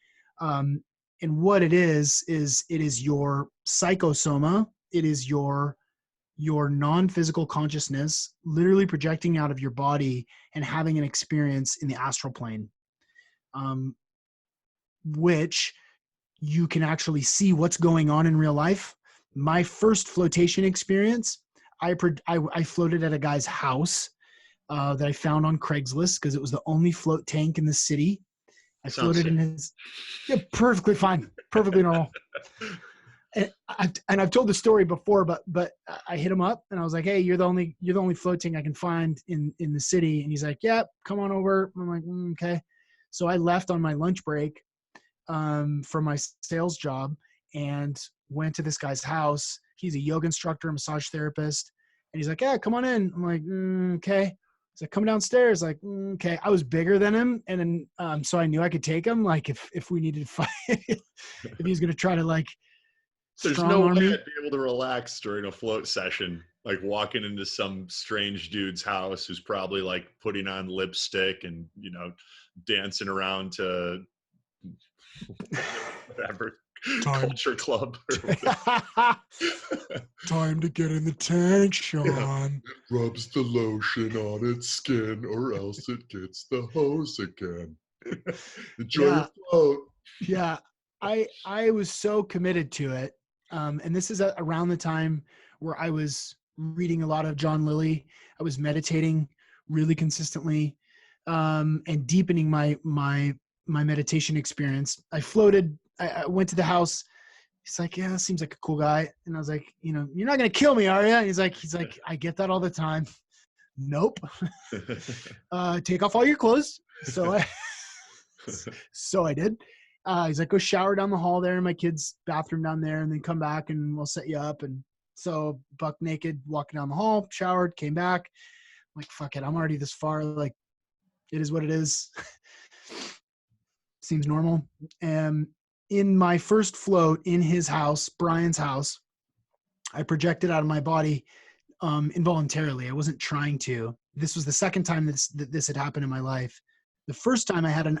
B: And what it is it is your psychosoma. It is your non-physical consciousness literally projecting out of your body and having an experience in the astral plane, which you can actually see what's going on in real life. My first flotation experience, I floated at a guy's house that I found on Craigslist because it was the only float tank in the city. I floated in his, yeah, perfectly fine, perfectly normal. And I've told the story before, but I hit him up and I was like, "Hey, you're the only float tank I can find in the city." And he's like, "Yeah, come on over." I'm like, "Okay." So I left on my lunch break from my sales job and went to this guy's house. He's a yoga instructor, massage therapist. And he's like, "Yeah, come on in." I'm like, "Okay." He's like, "Come downstairs." Like, "Okay." I was bigger than him. And then, so I knew I could take him. Like if we needed to fight, if he was going to try to like,
A: there's no way I'd be able to relax during a float session, like walking into some strange dude's house who's probably like putting on lipstick and, dancing around to whatever culture club.
B: Time to get in the tank, Sean. Yeah.
A: It rubs the lotion on its skin or else it gets the hose again. Enjoy your float.
B: Yeah. I was so committed to it. And this is around the time where I was reading a lot of John Lilly. I was meditating really consistently, and deepening my meditation experience. I floated. I went to the house. He's like, "Yeah, that seems like a cool guy." And I was like, "You're not going to kill me, are you?" And he's like, "I get that all the time." Nope. Take off all your clothes. So I did. He's like, "Go shower down the hall there in my kid's bathroom down there, and then come back and we'll set you up." And so buck naked, walking down the hall, showered, came back. I'm like, "Fuck it. I'm already this far. Like, it is what it is." Seems normal. And in my first float in his house, Brian's house, I projected out of my body involuntarily. I wasn't trying to. This was the second time that this had happened in my life. The first time I had an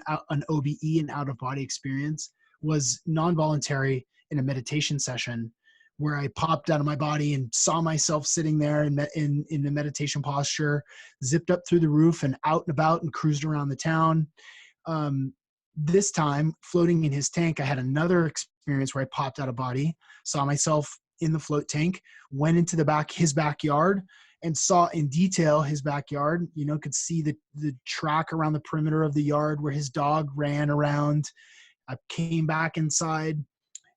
B: OBE, an out-of-body experience, was non-voluntary in a meditation session where I popped out of my body and saw myself sitting there in the meditation posture, zipped up through the roof and out and about and cruised around the town. This time, floating in his tank, I had another experience where I popped out of body, saw myself in the float tank, went into his backyard, and saw in detail his backyard. Could see the track around the perimeter of the yard where his dog ran around. I came back inside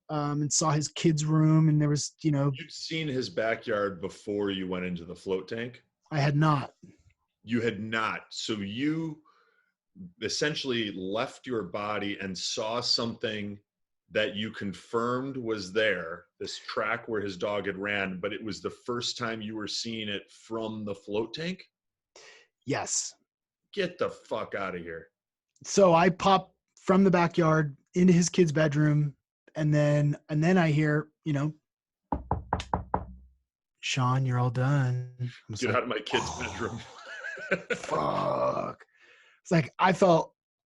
B: and saw his kid's room, and there was,
A: You'd seen his backyard before you went into the float tank?
B: I had not.
A: You had not. So you essentially left your body and saw something that you confirmed was there, this track where his dog had ran, but it was the first time you were seeing it from the float tank?
B: Yes.
A: Get the fuck out of here.
B: So I popped from the backyard into his kid's bedroom, and then I hear, "Sean, you're all done."
A: Get out of my kid's bedroom.
B: Fuck. It's like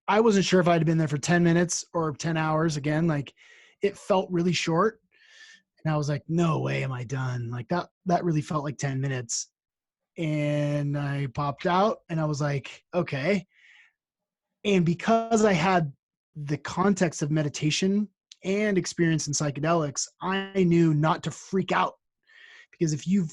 B: I wasn't sure if I'd been there for 10 minutes or 10 hours again. Like, it felt really short. And I was like, "No way am I done." Like that really felt like 10 minutes. And I popped out and I was like, "Okay." And because I had the context of meditation and experience in psychedelics, I knew not to freak out, because if you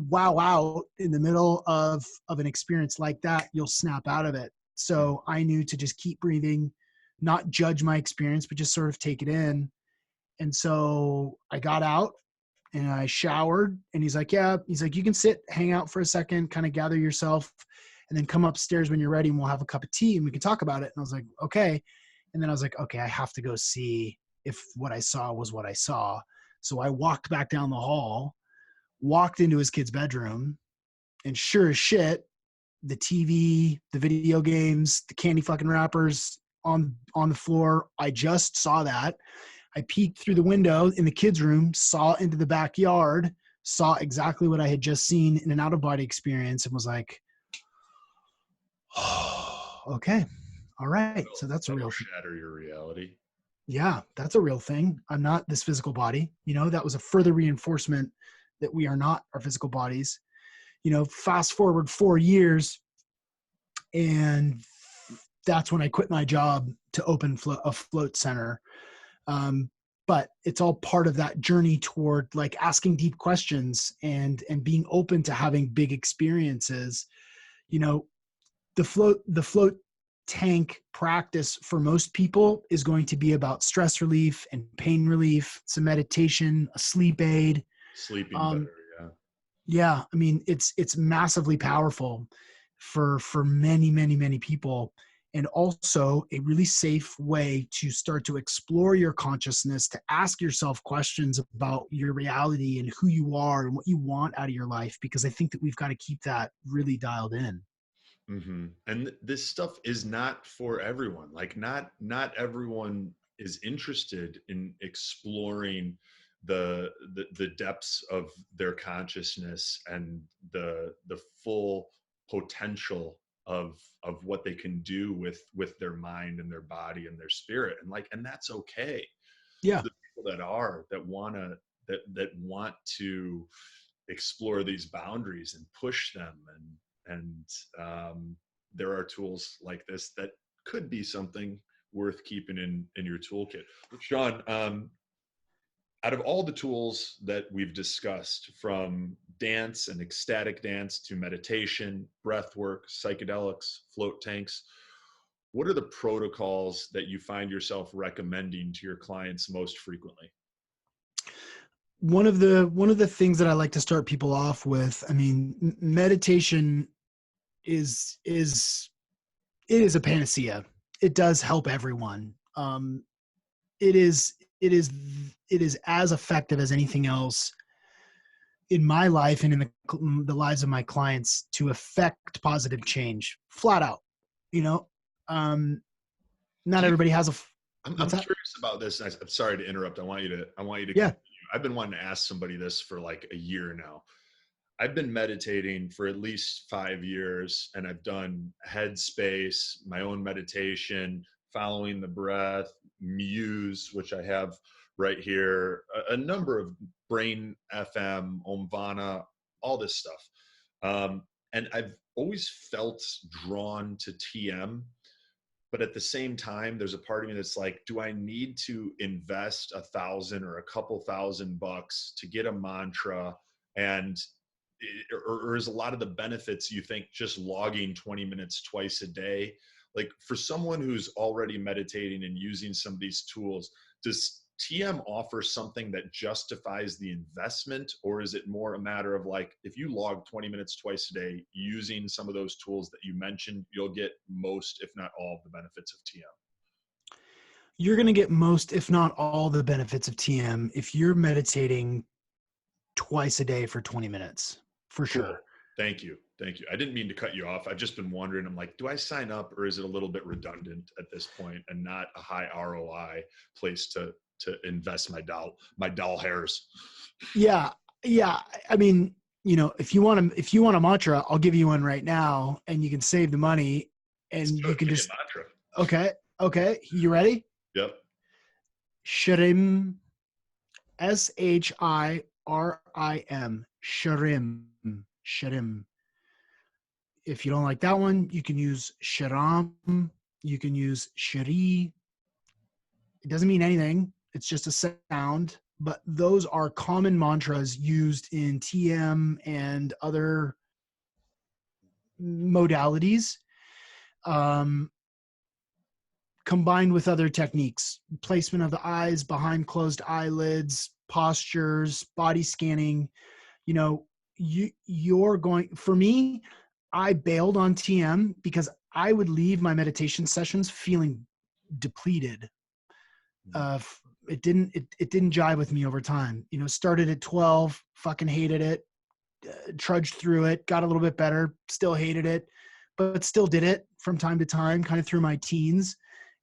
B: wow out in the middle of an experience like that, you'll snap out of it. So I knew to just keep breathing, not judge my experience, but just sort of take it in. And so I got out, and I showered, and he's like, yeah, he's like, you can sit, hang out for a second, kind of gather yourself, and then come upstairs when you're ready and we'll have a cup of tea and we can talk about it. And I was like, okay. And then I was like, okay, I have to go see if what I saw was what I saw. So I walked back down the hall, walked into his kid's bedroom, and sure as shit, the TV, the video games, the candy fucking wrappers on the floor. I just saw that. I peeked through the window in the kids' room, saw into the backyard, saw exactly what I had just seen in an out-of-body experience, and was like, oh, okay, all right. So that's a real thing.
A: Shatter your reality.
B: Yeah, that's a real thing. I'm not this physical body. That was a further reinforcement that we are not our physical bodies. Fast forward 4 years, and that's when I quit my job to open a float center. But it's all part of that journey toward like asking deep questions and being open to having big experiences. The float tank practice for most people is going to be about stress relief and pain relief, some meditation, a sleep aid.
A: Sleeping better, yeah.
B: Yeah, I mean, it's massively powerful for many, many, many people, and also a really safe way to start to explore your consciousness, to ask yourself questions about your reality and who you are and what you want out of your life, because I think that we've got to keep that really dialed in.
A: Mm-hmm. And this stuff is not for everyone. Like not everyone is interested in exploring the depths of their consciousness and the full potential of what they can do with their mind and their body and their spirit, and that's okay.
B: Yeah.
A: For the people that want to explore these boundaries and push them, and there are tools like this that could be something worth keeping in your toolkit. Sean, out of all the tools that we've discussed, from dance and ecstatic dance to meditation, breath work, psychedelics, float tanks, what are the protocols that you find yourself recommending to your clients most frequently?
B: One of the things that I like to start people off with, I mean, meditation is a panacea. It does help everyone. It is as effective as anything else in my life and in the lives of my clients to affect positive change, flat out. Not everybody has a.
A: I'm curious about this. I'm sorry to interrupt. I want you to
B: Yeah.
A: continue. I've been wanting to ask somebody this for like a year now. I've been meditating for at least 5 years, and I've done Headspace, my own meditation, following the breath, Muse, which I have right here, a number of Brain FM, Omvana, all this stuff. And I've always felt drawn to TM. But at the same time, there's a part of me that's like, do I need to invest $1,000 or a couple $1,000 to get a mantra? And or is a lot of the benefits, you think, just logging 20 minutes twice a day? Like, for someone who's already meditating and using some of these tools, does TM offer something that justifies the investment, or is it more a matter of like, if you log 20 minutes twice a day using some of those tools that you mentioned, you'll get most, if not all, of the benefits of TM?
B: You're going to get most, if not all, the benefits of TM if you're meditating twice a day for 20 minutes, for
A: Cool.
B: sure.
A: Thank you. I didn't mean to cut you off. I've just been wondering, I'm like, do I sign up, or is it a little bit redundant at this point and not a high ROI place to invest my doll hairs?
B: Yeah. I mean, if you want a mantra, I'll give you one right now, and you can save the money, and you can just.
A: Mantra.
B: Okay. You ready?
A: Yep.
B: Shrim. SHIRIM. Shirim. If you don't like that one, you can use Shiram. You can use Shiri. It doesn't mean anything. It's just a sound. But those are common mantras used in TM and other modalities, combined with other techniques. Placement of the eyes behind closed eyelids, postures, body scanning. You know, you're going, for me, I bailed on TM because I would leave my meditation sessions feeling depleted. It didn't jive with me over time. You know, started at 12, fucking hated it, trudged through it, got a little bit better, still hated it, but still did it from time to time, kind of through my teens.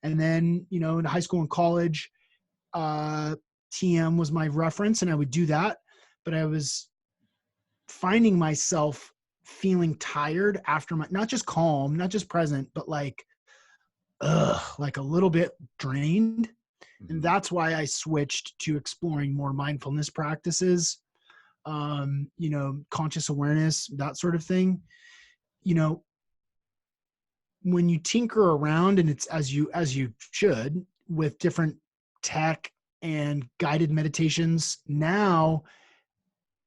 B: And then, you know, in high school and college, TM was my reference and I would do that. But I was finding myself feeling tired after my, not just calm, not just present, but like a little bit drained. And that's why I switched to exploring more mindfulness practices, you know, conscious awareness, that sort of thing. You know, when you tinker around, and it's as you should, with different tech and guided meditations, now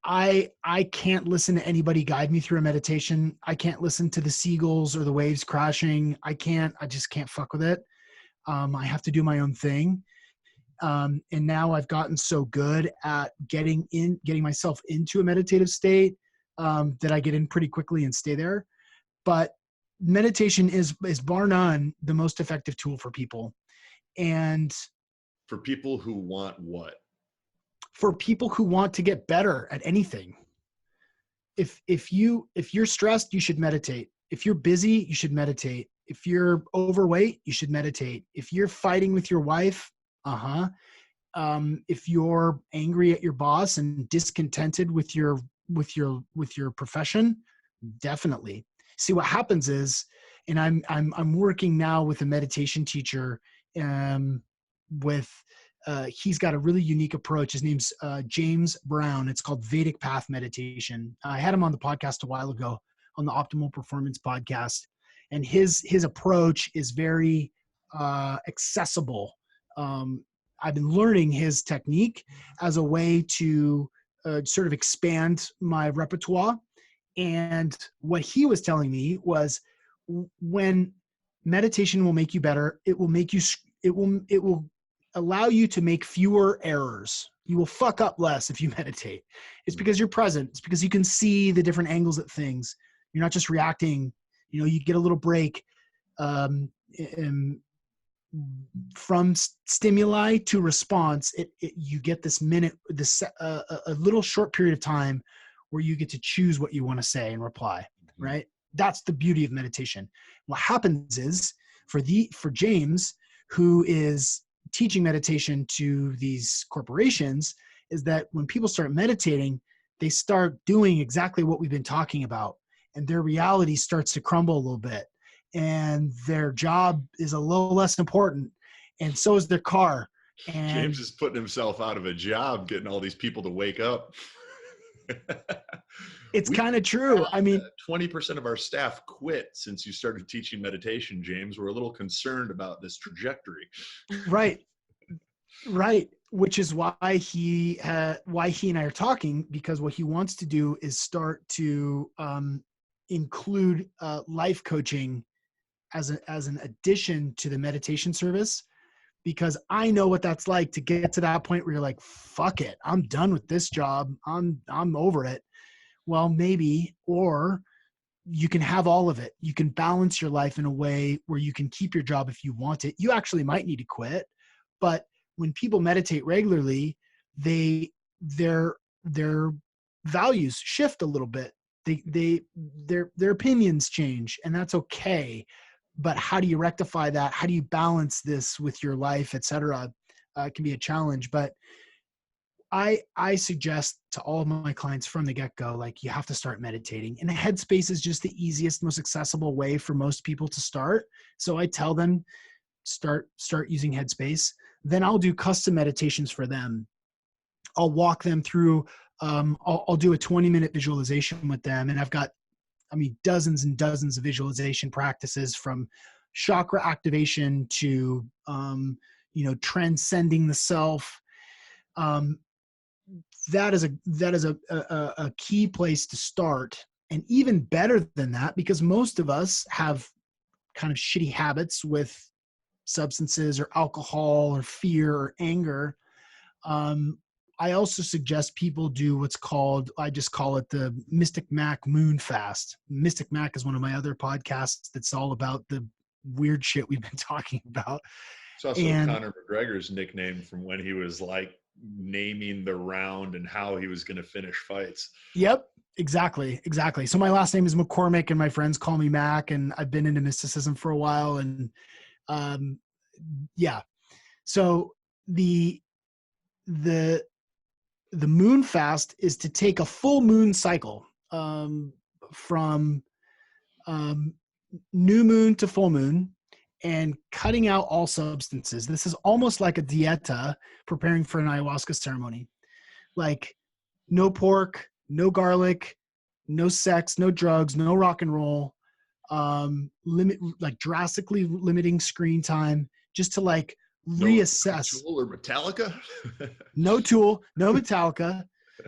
B: I can't listen to anybody guide me through a meditation. I can't listen to the seagulls or the waves crashing. I just can't fuck with it. I have to do my own thing. And now I've gotten so good at getting myself into a meditative state, that I get in pretty quickly and stay there. But meditation is bar none the most effective tool for people. And
A: for people who want what?
B: For people who want to get better at anything. If you're stressed, you should meditate. If you're busy, you should meditate. If you're overweight, you should meditate. If you're fighting with your wife, if you're angry at your boss and discontented with your profession, definitely. See, what happens is, and I'm working now with a meditation teacher, he's got a really unique approach. His name's James Brown. It's called Vedic Path Meditation. I had him on the podcast a while ago, on the Optimal Performance podcast. And his approach is very accessible. I've been learning his technique as a way to sort of expand my repertoire. And what he was telling me was, when meditation will make you better, it will allow you to make fewer errors. You will fuck up less if you meditate. It's because you're present. It's because you can see the different angles at things. You're not just reacting. You know, you get a little break from stimuli to response. You get this minute, a little short period of time where you get to choose what you want to say and reply, right? That's the beauty of meditation. What happens is, for James, who is teaching meditation to these corporations, is that when people start meditating, they start doing exactly what we've been talking about, and their reality starts to crumble a little bit, and their job is a little less important, and so is their car. And
A: James is putting himself out of a job, getting all these people to wake up.
B: It's kind of true. I mean,
A: 20% of our staff quit since you started teaching meditation, James. We're a little concerned about this trajectory.
B: Right. Which is why he and I are talking, because what he wants to do is start to include life coaching as an addition to the meditation service, because I know what that's like to get to that point where you're like, fuck it, I'm done with this job. I'm over it. Well, maybe, or you can have all of it. You can balance your life in a way where you can keep your job if you want it. You actually might need to quit, but when people meditate regularly, their values shift a little bit. Their opinions change, and that's okay. But how do you rectify that? How do you balance this with your life, et cetera? It can be a challenge, but I suggest to all of my clients from the get-go, like, you have to start meditating. And Headspace is just the easiest, most accessible way for most people to start. So I tell them, start using Headspace. Then I'll do custom meditations for them. I'll walk them through, I'll do a 20-minute visualization with them. And I've got, dozens and dozens of visualization practices, from chakra activation to, transcending the self. That is a key place to start. And even better than that, because most of us have kind of shitty habits with substances or alcohol or fear or anger. I also suggest people do what's called, I just call it the Mystic Mac Moon Fast. Mystic Mac is one of my other podcasts that's all about the weird shit we've been talking about.
A: It's also
B: And
A: Conor McGregor's nickname from when he was like naming the round and how he was going to finish fights.
B: yep, exactly. So my last name is McCormick and my friends call me Mac, and I've been into mysticism for a while. And um, yeah, so the, the, the moon fast is to take a full moon cycle from um, new moon to full moon and cutting out all substances. This is almost like a dieta preparing for an ayahuasca ceremony. Like no pork, no garlic, no sex, no drugs, no rock and roll, like drastically limiting screen time just to like
A: No
B: reassess.
A: Tool or Metallica?
B: No Tool, no Metallica,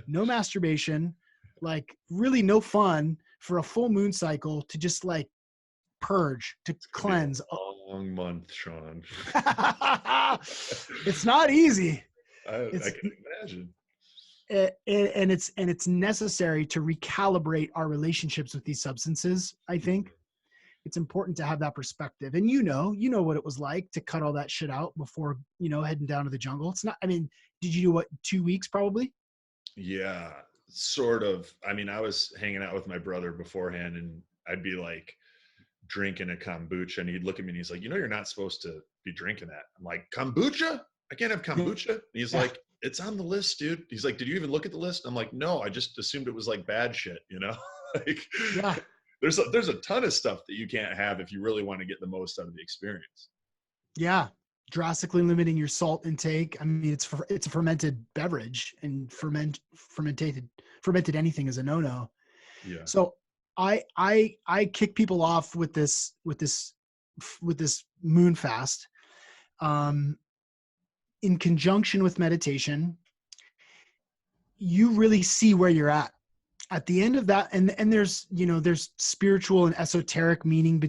B: no masturbation, like really no fun for a full moon cycle to just like purge, to cleanse.
A: Long month, Sean.
B: It's not easy.
A: I can imagine.
B: And it's necessary to recalibrate our relationships with these substances. I think it's important to have that perspective. And you know what it was like to cut all that shit out before, heading down to the jungle. It's not, I mean, did you do what, 2 weeks probably?
A: Yeah, sort of. I mean, I was hanging out with my brother beforehand and I'd be like drinking a kombucha and he'd look at me and he's like, you're not supposed to be drinking that. I'm like, kombucha? I can't have kombucha. And he's like, it's on the list, dude. He's like, did you even look at the list? I'm like, no, I just assumed it was like bad shit, like,
B: Yeah.
A: There's a ton of stuff that you can't have if you really want to get the most out of the experience.
B: Yeah. Drastically limiting your salt intake. I mean, it's a fermented beverage, and fermented anything is a no-no.
A: Yeah.
B: So I kick people off with this moon fast, in conjunction with meditation. You really see where you're at the end of that. And there's, there's spiritual and esoteric meaning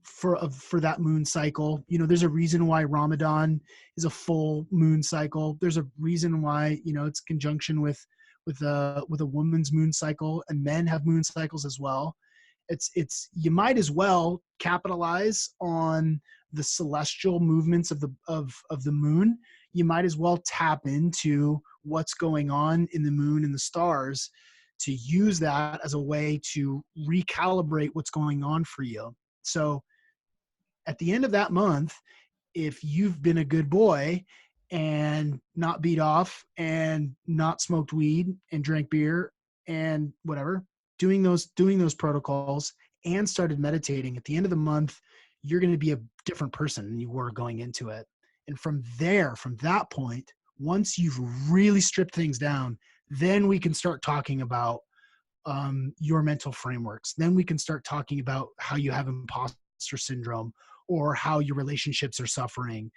B: for that moon cycle. There's a reason why Ramadan is a full moon cycle. There's a reason why, it's conjunction with a woman's moon cycle, and men have moon cycles as well. You might as well capitalize on the celestial movements of the moon. You might as well tap into what's going on in the moon and the stars to use that as a way to recalibrate what's going on for you. So at the end of that month, if you've been a good boy and not beat off and not smoked weed and drank beer and whatever, doing those protocols and started meditating, at the end of the month, you're going to be a different person than you were going into it. And from that point, once you've really stripped things down, then we can start talking about your mental frameworks. Then we can start talking about how you have imposter syndrome or how your relationships are suffering.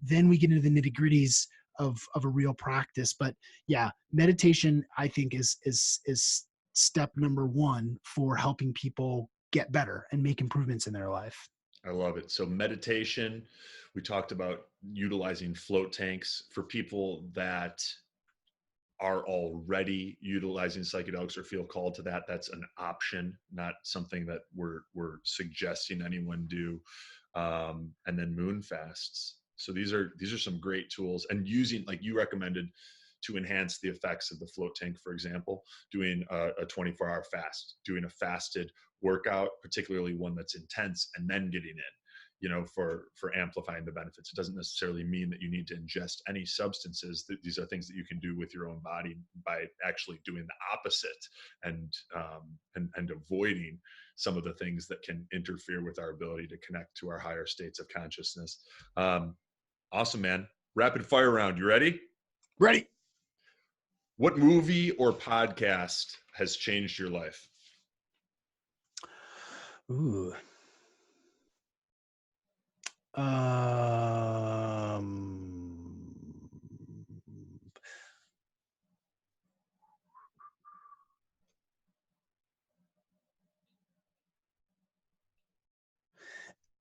B: Then we get into the nitty-gritties of a real practice. But yeah, meditation, I think, is step number one for helping people get better and make improvements in their life.
A: I love it. So meditation, we talked about utilizing float tanks for people that are already utilizing psychedelics or feel called to that. That's an option, not something that we're suggesting anyone do. And then moon fasts. So these are some great tools, and using, like you recommended, to enhance the effects of the float tank, for example, doing a 24-hour fast, doing a fasted workout, particularly one that's intense, and then getting in, for amplifying the benefits. It doesn't necessarily mean that you need to ingest any substances. These are things that you can do with your own body by actually doing the opposite and avoiding some of the things that can interfere with our ability to connect to our higher states of consciousness. Awesome, man. Rapid fire round. You ready?
B: Ready.
A: What movie or podcast has changed your life?
B: Ooh.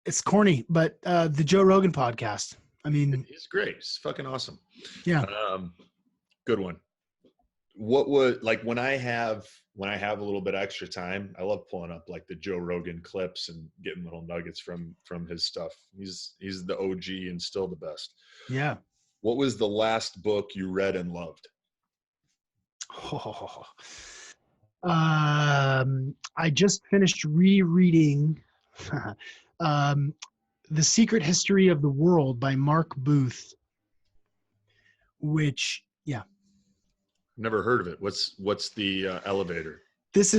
B: It's corny, but the Joe Rogan podcast. I mean,
A: he's great. He's fucking awesome.
B: Yeah.
A: Good one. What would like when I have a little bit of extra time, I love pulling up like the Joe Rogan clips and getting little nuggets from his stuff. He's the OG and still the best.
B: Yeah.
A: What was the last book you read and loved?
B: Oh. I just finished rereading The Secret History of the World by Mark Booth, which, yeah,
A: Never heard of it. What's the elevator?
B: this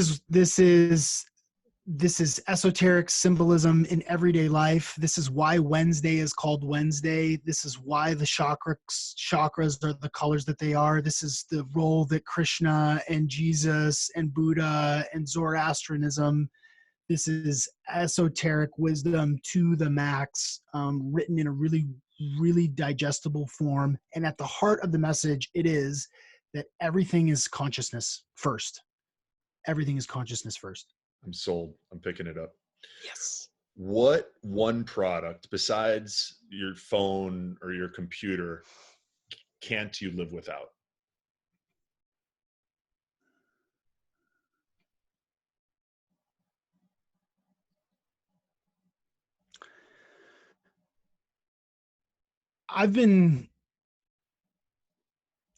B: is esoteric symbolism in everyday life. This is why Wednesday is called Wednesday. This is why the chakras are the colors that they are. This is the role that Krishna and Jesus and Buddha and Zoroastrianism. This is esoteric wisdom to the max, written in a really, really digestible form. And at the heart of the message, it is that everything is consciousness first. Everything is consciousness first.
A: I'm sold. I'm picking it up.
B: Yes.
A: What one product besides your phone or your computer can't you live without?
B: I've been,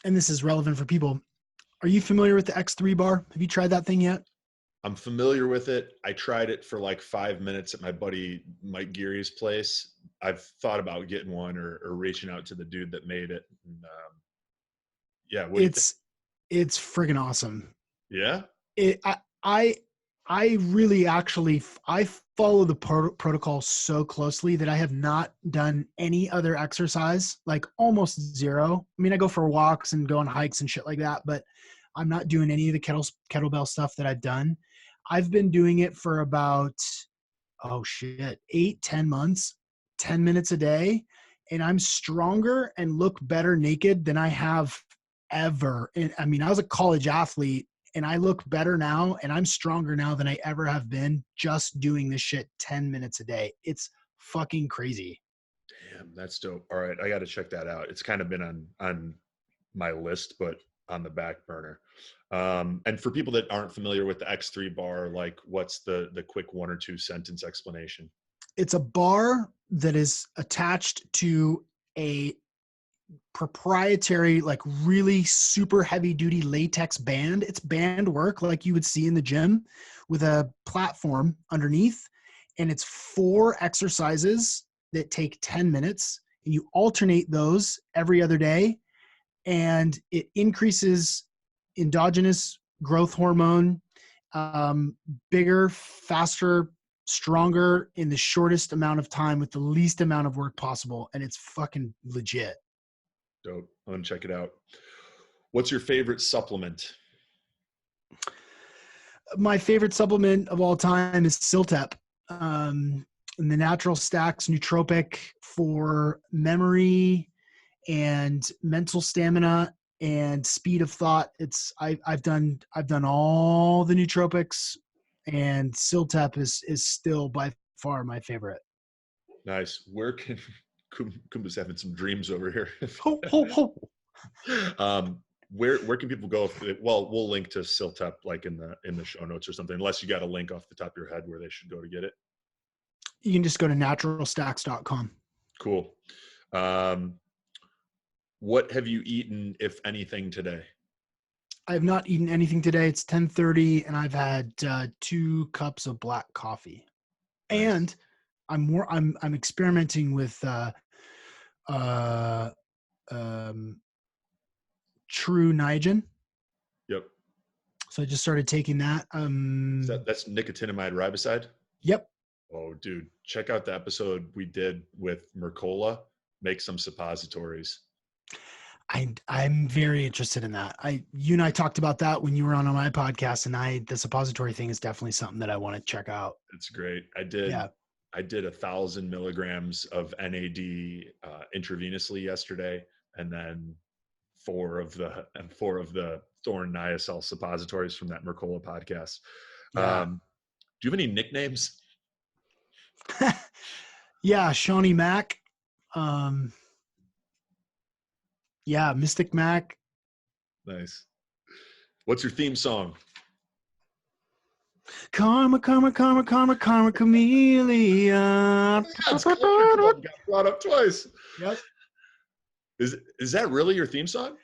B: and this is relevant for people. Are you familiar with the X3 bar? Have you tried that thing yet?
A: I'm familiar with it. I tried it for like 5 minutes at my buddy Mike Geary's place. I've thought about getting one or reaching out to the dude that made it. And, yeah, what do you think?
B: It's friggin' awesome.
A: Yeah,
B: It I really actually I follow the protocol so closely that I have not done any other exercise, like almost zero. I mean, I go for walks and go on hikes and shit like that, but I'm not doing any of the kettlebell stuff that I've done. I've been doing it for about, oh shit, 8-10 months, 10 minutes a day, and I'm stronger and look better naked than I have ever. And I mean, I was a college athlete and I look better now and I'm stronger now than I ever have been just doing this shit 10 minutes a day. It's fucking crazy.
A: damn, that's dope. All right, I got to check that out. It's kind of been on my list, but on the back burner. And for people that aren't familiar with the X3 bar, like what's the quick 1 or 2 sentence explanation?
B: It's a bar that is attached to a proprietary, like really super heavy duty latex band. It's band work like you would see in the gym with a platform underneath. And it's 4 exercises that take 10 minutes. And you alternate those every other day. And it increases endogenous growth hormone, bigger, faster, stronger in the shortest amount of time with the least amount of work possible. And it's fucking legit.
A: Dope. I'm gonna check it out. What's your favorite supplement?
B: My favorite supplement of all time is Siltep. And the Natural Stacks nootropic for memory and mental stamina and speed of thought. I've done all the nootropics, and Siltep is still by far my favorite.
A: Nice. Where can Kumba's having some dreams over here?
B: Ho, ho, ho.
A: Where can people go? Well, we'll link to Siltep like in the show notes or something, unless you got a link off the top of your head where they should go to get it.
B: You can just go to naturalstacks.com.
A: Cool. What have you eaten, if anything, today?
B: I have not eaten anything today. It's 10:30 and I've had 2 cups of black coffee.
A: Nice.
B: And I'm experimenting with True Niagen.
A: Yep.
B: So I just started taking that.
A: That's nicotinamide riboside?
B: Yep.
A: Oh, dude, check out the episode we did with Mercola. Make some suppositories.
B: I'm very interested in that. You and I talked about that when you were on my podcast, and the suppository thing is definitely something that I want to check out.
A: That's great. I did 1,000 milligrams of NAD intravenously yesterday, and then four of the Thorn Niacel suppositories from that Mercola podcast.
B: Yeah.
A: Do you have any nicknames?
B: Yeah, Shawnee Mac. Yeah, Mystic Mac.
A: Nice. What's your theme song?
B: Karma, karma, karma, karma, karma, chameleon.
A: Yeah, it's Country Club. Got brought up twice.
B: Yep.
A: Is that really your theme song?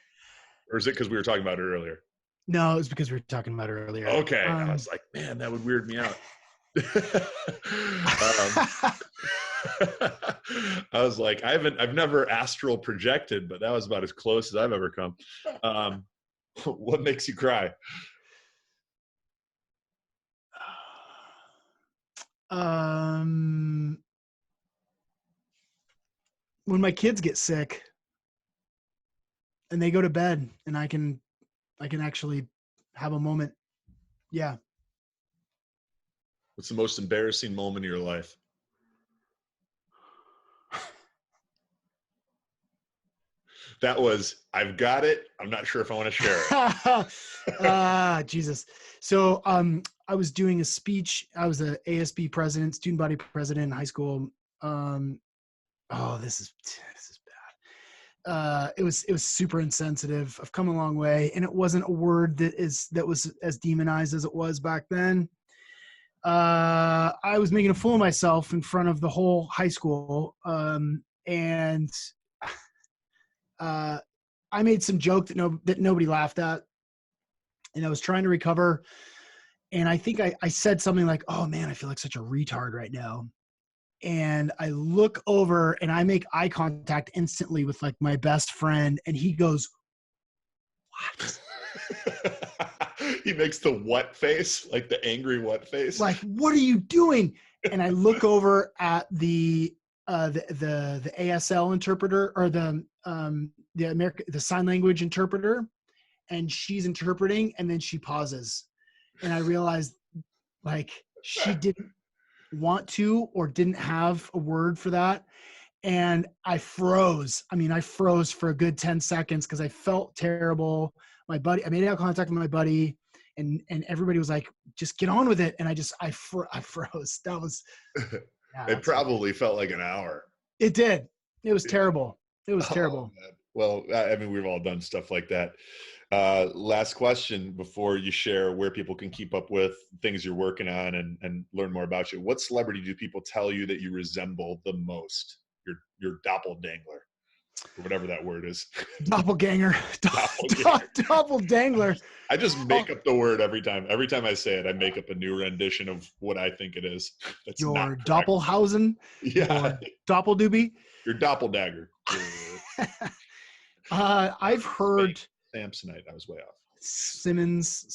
A: Or is it because we were talking about it earlier?
B: No, it's because we were talking about it earlier.
A: Okay. I was like, man, that would weird me out. I was like, I've never astral projected, but that was about as close as I've ever come. What makes you cry?
B: When my kids get sick and they go to bed and I can actually have a moment. Yeah.
A: What's the most embarrassing moment of your life? That was, I've got it. I'm not sure if I want to share it.
B: Jesus. So I was doing a speech. I was the ASB president, student body president in high school. This is bad. It was super insensitive. I've come a long way, and it wasn't a word that was as demonized as it was back then. I was making a fool of myself in front of the whole high school, and I made some joke that nobody laughed at, and I was trying to recover. And I think I said something like, "Oh man, I feel like such a retard right now." And I look over and I make eye contact instantly with like my best friend, and he goes, "What?"
A: He makes the what face, like the angry what face.
B: Like, "What are you doing?" And I look over at the ASL interpreter, or the sign language interpreter, and she's interpreting, and then she pauses, and I realized like she didn't want to or didn't have a word for that, and I froze. I froze for a good 10 seconds because I felt terrible. I made eye contact with my buddy, and everybody was like, "Just get on with it," and I froze. That was
A: It probably felt like an hour.
B: It did. It was terrible. It was terrible.
A: Man. Well, we've all done stuff like that. Last question before you share where people can keep up with things you're working on and learn more about you. What celebrity do people tell you that you resemble the most? Your doppelganger, or whatever that word is.
B: Doppelganger. Doppelganger.
A: I just make up the word every time. Every time I say it, I make up a new rendition of what I think it is. That's
B: your Doppelhausen.
A: Yeah.
B: Doppeldoobie.
A: Your doppelganger.
B: I've heard
A: Samsonite. I was way off.
B: Simmons.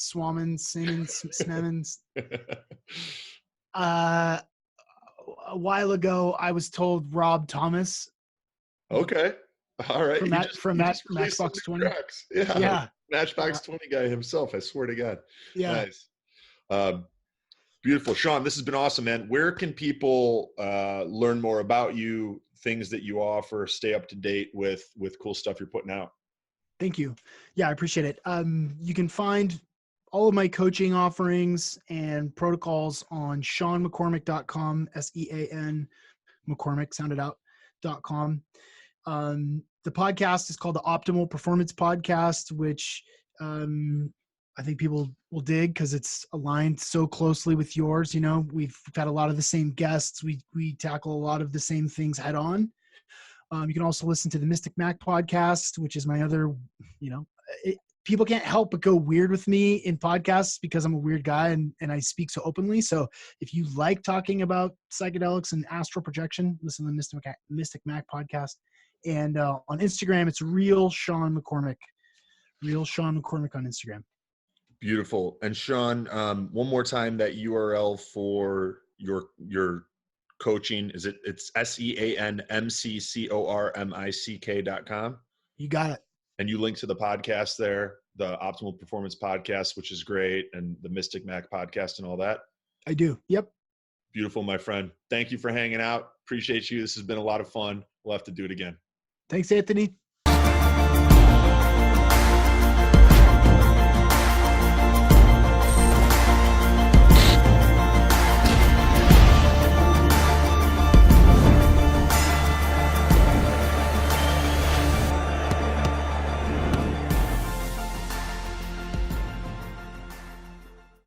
B: A while ago, I was told Rob Thomas.
A: Okay. All right.
B: From Matchbox 20.
A: Yeah. Matchbox 20 guy himself. I swear to God.
B: Yeah.
A: Nice. Beautiful. Sean, this has been awesome, man. Where can people learn more about you, things that you offer, stay up to date with cool stuff you're putting out?
B: Thank you. Yeah, I appreciate it. You can find all of my coaching offerings and protocols on SeanMcCormick.com, SEAN McCormick, sounded out.com. The podcast is called the Optimal Performance Podcast, which I think people will dig because it's aligned so closely with yours. We've had a lot of the same guests. We tackle a lot of the same things head on. You can also listen to the Mystic Mac podcast, which is my other, people can't help but go weird with me in podcasts because I'm a weird guy and I speak so openly. So if you like talking about psychedelics and astral projection, listen to the Mystic Mac podcast. And on Instagram, it's Real Sean McCormick. Real Sean McCormick on Instagram.
A: Beautiful. And Sean, one more time, that URL for your coaching, it's SEANMCCORMICK.com.
B: You got it.
A: And you link to the podcast there, the Optimal Performance Podcast, which is great, and the Mystic Mac podcast and all that.
B: I do. Yep.
A: Beautiful, my friend. Thank you for hanging out. Appreciate you. This has been a lot of fun. We'll have to do it again.
B: Thanks, Anthony.